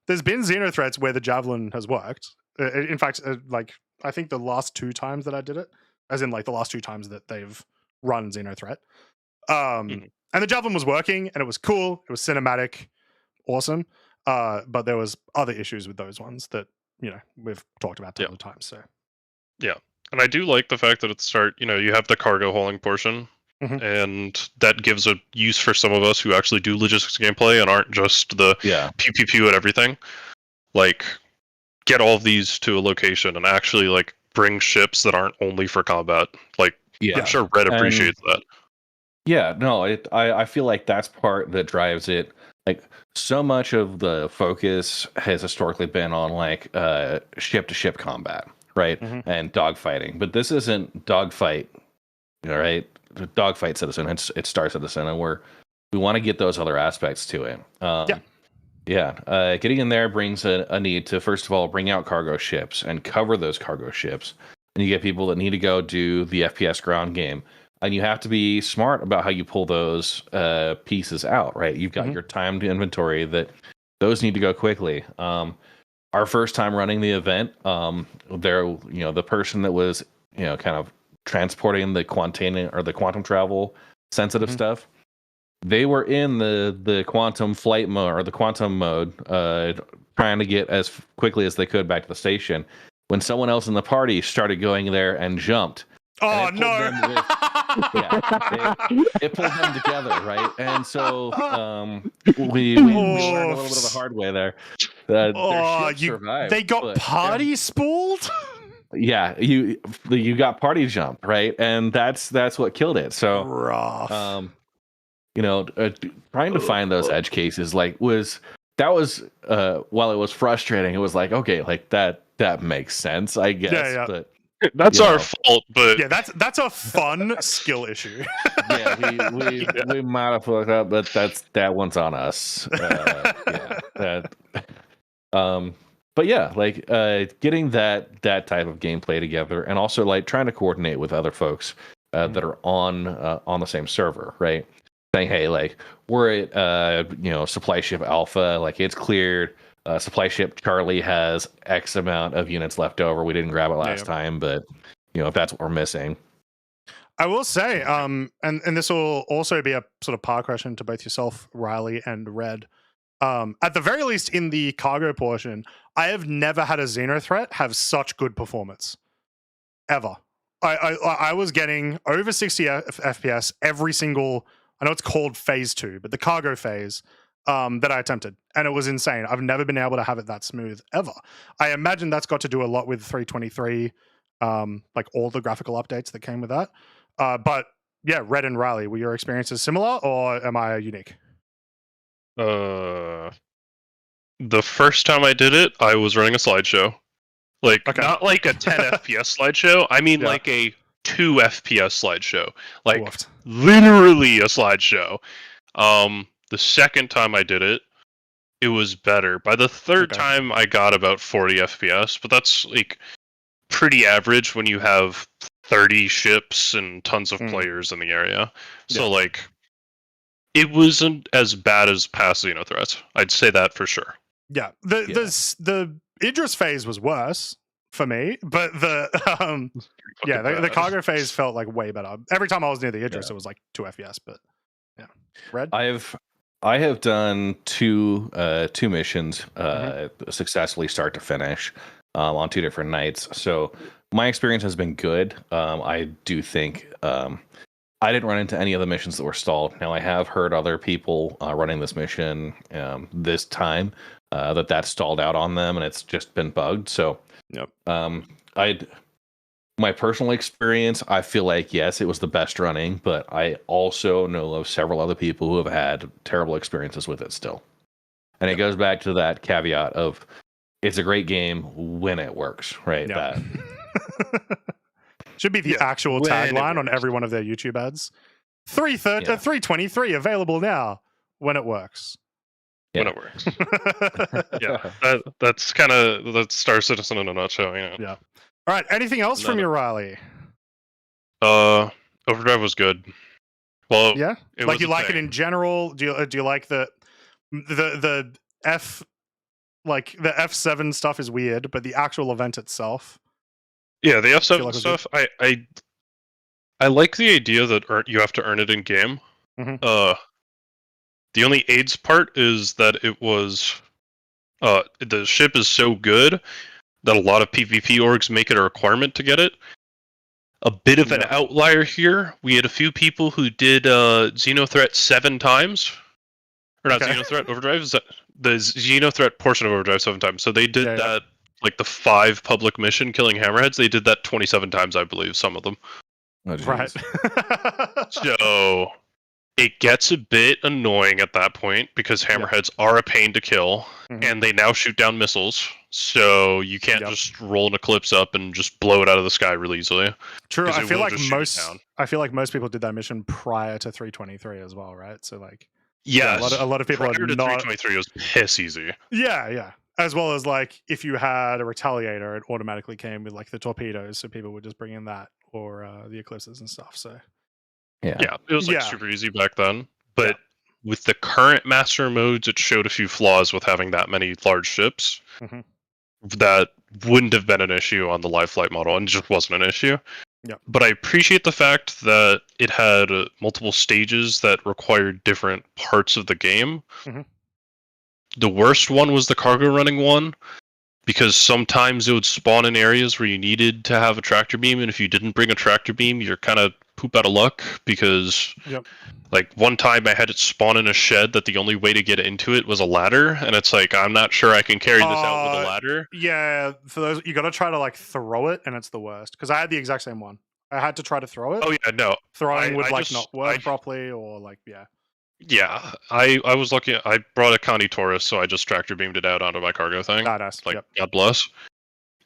there's been Xenothreats where the Javelin has worked. In fact, like I think the last 2 times that I did it, as in like the last 2 times that they've run Xenothreat. And the Javelin was working, and it was cool. It was cinematic, awesome. But there was other issues with those ones that we've talked about tons of times. So and I do like the fact that at the start, you have the cargo hauling portion, and that gives a use for some of us who actually do logistics gameplay and aren't just the pew pew pew at everything. Like, get all of these to a location and actually like bring ships that aren't only for combat. Like, I'm sure Red appreciates that. Yeah, no, I feel like that's part that drives it. Like, so much of the focus has historically been on like ship to ship combat, right? And dogfighting. But this isn't dogfight, right? Dogfight Citizen. It's Star Citizen, and we want to get those other aspects to it. Getting in there brings a need to, first of all, bring out cargo ships and cover those cargo ships. And you get people that need to go do the FPS ground game. and you have to be smart about how you pull those pieces out, right? You've got your timed inventory that those need to go quickly. Our first time running the event, the person that was, kind of transporting the quantum travel sensitive stuff, they were in the quantum flight mode or the quantum mode, trying to get as quickly as they could back to the station. When someone else in the party started going there and jumped. Oh, no. It pulled them together, right? And so we learned a little bit of the hard way there. Their ship survived. They got party spooled? Yeah, you got party jumped, right? And that's what killed it. So rough. Trying to find those edge cases while it was frustrating, it was like, okay, like that makes sense, I guess. Yeah. But that's our fault, but yeah, that's a fun skill issue. Yeah, we might have fucked up, but that one's on us. But yeah, like getting that type of gameplay together, and also like trying to coordinate with other folks that are on the same server, right? Saying, hey, like we're at supply ship Alpha, like it's cleared. Supply ship Charlie has X amount of units left over. We didn't grab it last time, but if that's what we're missing. I will say, and this will also be a sort of par question to both yourself, Riley, and Red. At the very least, in the cargo portion, I have never had a Xenothreat have such good performance, ever. I was getting over 60 FPS every single. I know it's called phase 2, but the cargo phase that I attempted, and it was insane. I've never been able to have it that smooth ever. I imagine that's got to do a lot with 323, like all the graphical updates that came with that. But yeah, Red and Riley, were your experiences similar, or am I unique? The first time I did it, I was running a slideshow. Not like a 10 FPS slideshow. I mean like a 2 FPS slideshow. Like literally a slideshow. The second time I did it, it was better. By the third time, I got about 40 FPS, but that's like pretty average when you have 30 ships and tons of players in the area. So like, it wasn't as bad as past Xenothreats. I'd say that for sure. Yeah, the Idris phase was worse for me, but the cargo phase felt like way better. Every time I was near the Idris, it was like 2 FPS. But yeah, Red. I have done two missions successfully start to finish on 2 different nights. So my experience has been good. I do think I didn't run into any of the missions that were stalled. Now I have heard other people running this mission this time that stalled out on them, and it's just been bugged. So my personal experience, I feel like, yes, it was the best running, but I also know of several other people who have had terrible experiences with it still. And it goes back to that caveat of it's a great game when it works, right? Yep. Should be the actual tagline on every one of their YouTube ads. 323 available now when it works. When it works. That's kind of that's Star Citizen in a nutshell. Yeah. All right. Anything else from your Riley? Overdrive was good. Well, yeah. Like you like it in general? Do you like the F? Like the F7 stuff is weird, but the actual event itself. Yeah, the F7 stuff. I like the idea that you have to earn it in game. The only AIDS part is that it was the ship is so good that a lot of PvP orgs make it a requirement to get it. A bit of an outlier here. We had a few people who did Xenothreat 7 times. Or not Xenothreat, Overdrive. Is that the Xenothreat portion of Overdrive 7 times. So they did that, like the 5 public mission killing hammerheads. They did that 27 times, I believe, some of them. Oh, right. So it gets a bit annoying at that point because hammerheads are a pain to kill, and they now shoot down missiles. So you can't just roll an Eclipse up and just blow it out of the sky really easily. True. I feel like most people did that mission prior to 323 as well, right? So like, a lot of people prior to 323 was piss easy. Yeah. As well as like if you had a Retaliator, it automatically came with like the torpedoes, so people would just bring in that or the Eclipses and stuff. So Yeah, it was like super easy back then. But with the current master modes, it showed a few flaws with having that many large ships. That wouldn't have been an issue on the live flight model, and it just wasn't an issue. But I appreciate the fact that it had multiple stages that required different parts of the game. The worst one was the cargo running one, because sometimes it would spawn in areas where you needed to have a tractor beam, and if you didn't bring a tractor beam, you're kind of poop out of luck, because like one time I had it spawn in a shed that the only way to get into it was a ladder, and it's like, I'm not sure I can carry this out with a ladder. Yeah, for those, you got to try to like throw it, and it's the worst, because I had the exact same one. I had to try to throw it. Oh yeah, no. Throwing would not work properly, or like, Yeah, I was lucky. I brought a Connie Taurus, so I just tractor beamed it out onto my cargo thing. Nice. Like, God bless.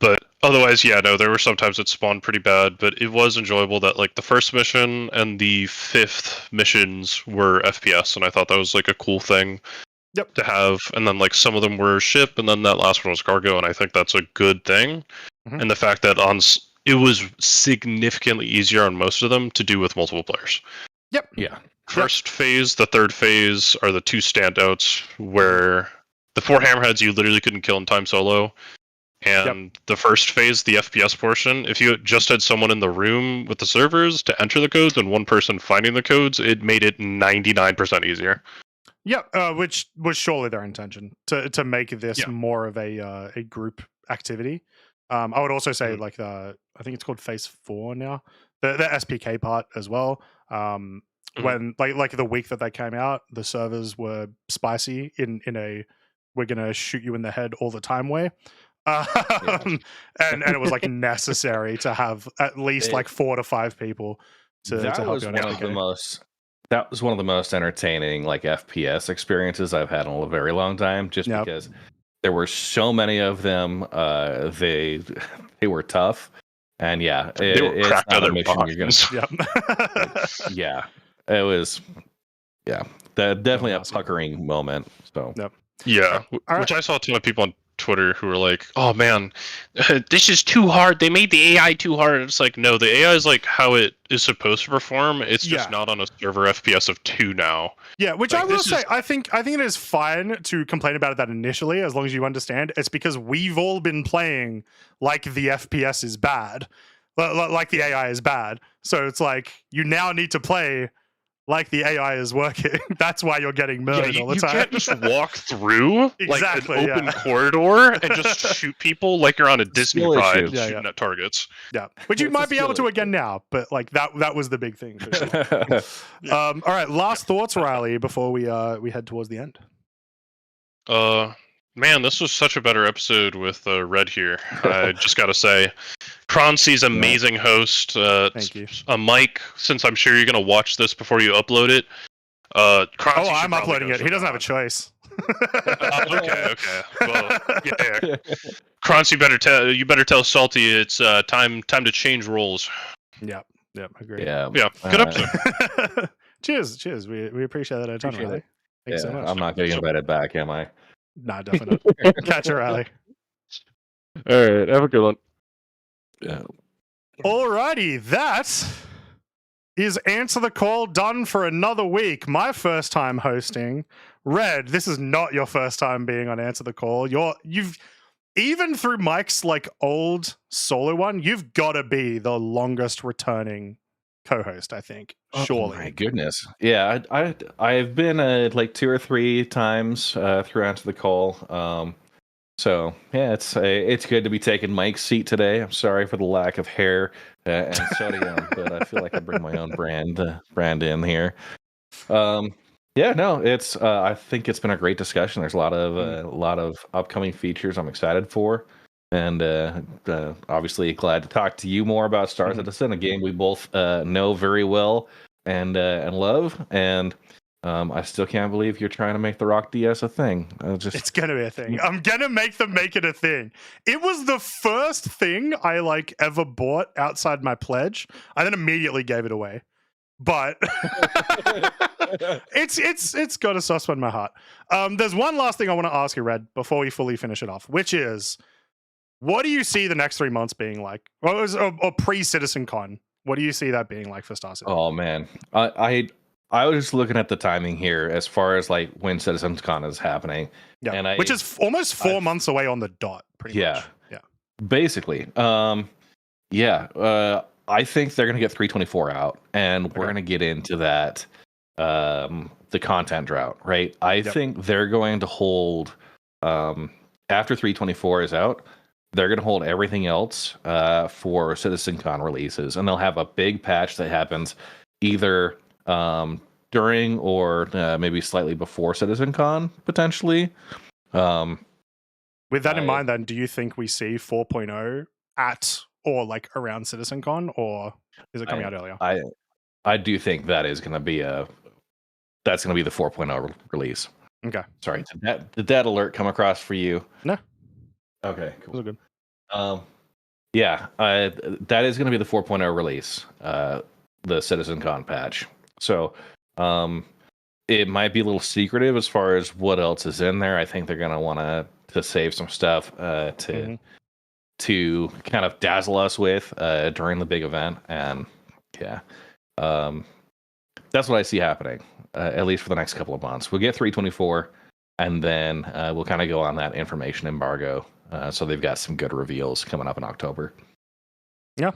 But otherwise, no, there were sometimes it spawned pretty bad, but it was enjoyable that like the first mission and the 5th missions were FPS, and I thought that was like a cool thing to have. And then like some of them were ship, and then that last one was cargo, and I think that's a good thing. And the fact that it was significantly easier on most of them to do with multiple players. First phase, the third phase are the two standouts, where the 4 hammerheads you literally couldn't kill in time solo. And the first phase, the FPS portion, if you just had someone in the room with the servers to enter the codes and one person finding the codes, it made it 99% easier. Which was surely their intention, to make this more of a group activity. I would also say like I think it's called phase 4 now, the SPK part as well. When like the week that they came out, the servers were spicy in a we're gonna shoot you in the head all the time way. And it was like necessary to have at least like 4 to 5 people to help you on SPK. That was one of the most entertaining like FPS experiences I've had in a very long time, just because there were so many of them. They were tough, and it's not a mission you're gonna. It was definitely a puckering moment. So which I saw a ton of people on Twitter who were like, "Oh man, this is too hard. They made the AI too hard." And it's like, no, the AI is like how it is supposed to perform. It's just not on a server FPS of 2 now. Yeah, which like, I will say, I think it is fine to complain about that initially, as long as you understand it's because we've all been playing like the FPS is bad, like the AI is bad. So it's like you now need to play like the AI is working. That's why you're getting murdered all the time. You can't just walk through like an open corridor and just shoot people like you're on a Disney ride shooting at targets. Which you might be able to again now, but like that was the big thing. For sure. All right, last thoughts, Riley, before we head towards the end. Man, this was such a better episode with Red here. I just got to say, Croncy's amazing host. Thank you. Mike, since I'm sure you're going to watch this before you upload it. Croncy I'm uploading it. He doesn't have a choice. Okay. Well, Croncy, you better tell Salty it's time to change roles. Yep, agree. Yeah, good episode. Cheers. We appreciate that a ton, Riley. Thanks so much. I'm not getting invited back, am I? Nah, definitely. Catch you, Riley. All right, have a good one. Yeah. Alrighty, that is Answer the Call done for another week. My first time hosting. Red, this is not your first time being on Answer the Call. You've even through Mike's like old solo one, you've got to be the longest returning co-host, I think. Surely. Oh my goodness. Yeah, I've been like 2 or 3 times through Answer the Call. So yeah, it's good to be taking Mike's seat today. I'm sorry for the lack of hair and sodium, but I feel like I bring my own brand in here. It's I think it's been a great discussion. There's a lot of upcoming features I'm excited for. And obviously glad to talk to you more about Star Citizen, a game we both know very well and love. And I still can't believe you're trying to make the Rock DS a thing. It's gonna be a thing. I'm gonna make it a thing. It was the first thing I like ever bought outside my pledge. I then immediately gave it away. But it's got a soft spot in my heart. There's one last thing I want to ask you, Red, before we fully finish it off, which is, what do you see the next 3 months being like? Or pre-Citizen Con? What do you see that being like for Star City? Oh man, I was just looking at the timing here as far as like when CitizensCon is happening. Yeah, and which is almost 4 months away on the dot, pretty much. Yeah, basically. I think they're gonna get 324 out, and we're gonna get into that, the content drought, right? I think they're going to hold, after 324 is out, they're going to hold everything else for CitizenCon releases, and they'll have a big patch that happens either during or maybe slightly before CitizenCon, potentially. With that in mind, then, do you think we see 4.0 at or like around CitizenCon, or is it coming out earlier? I do think that is going to be that's going to be the 4.0 release. Okay. Sorry, did that alert come across for you? No. Okay, cool. Good. That is going to be the 4.0 release, the CitizenCon patch. So, it might be a little secretive as far as what else is in there. I think they're going to want to save some stuff to kind of dazzle us with during the big event, and that's what I see happening, at least for the next couple of months. We'll get 324, and then we'll kind of go on that information embargo. So they've got some good reveals coming up in October. Yeah,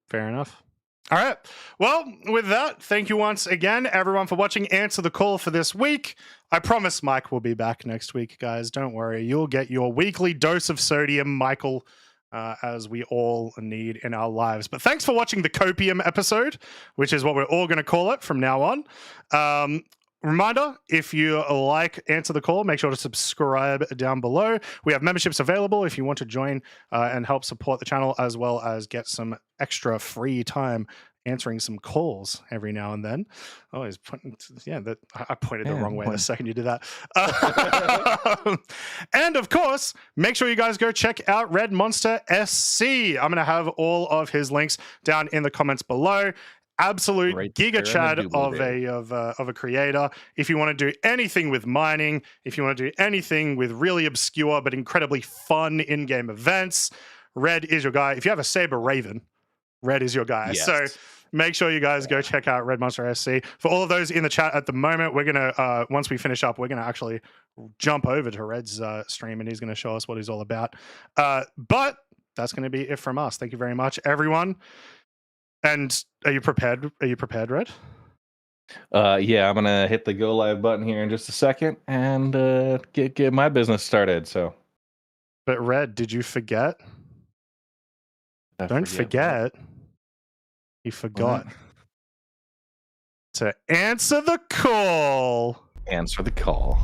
fair enough. All right. Well, with that, thank you once again, everyone, for watching Answer the Call for this week. I promise Mike will be back next week, guys. Don't worry. You'll get your weekly dose of sodium, Michael, as we all need in our lives. But thanks for watching the Copium episode, which is what we're all going to call it from now on. Reminder, if you like Answer the Call, make sure to subscribe down below. We have memberships available if you want to join and help support the channel, as well as get some extra free time answering some calls every now and then. Oh, he's pointing to, I pointed the wrong way the second you did that. And of course, make sure you guys go check out Red Monster SC. I'm going to have all of his links down in the comments below. Absolute giga chad of a creator. If you want to do anything with mining, if you want to do anything with really obscure but incredibly fun in-game events, Red is your guy. If you have a Saber Raven, Red is your guy. Yes. So make sure you guys go check out Red Monster SC. For all of those in the chat at the moment, we're gonna once we finish up, we're gonna actually jump over to Red's stream, and he's gonna show us what he's all about. But that's gonna be it from us. Thank you very much, everyone. And are you prepared? Are you prepared, Red? Yeah, I'm gonna hit the go live button here in just a second and get my business started. So, but Red, did you forget? Don't forget. You forgot to answer the call. Answer the call.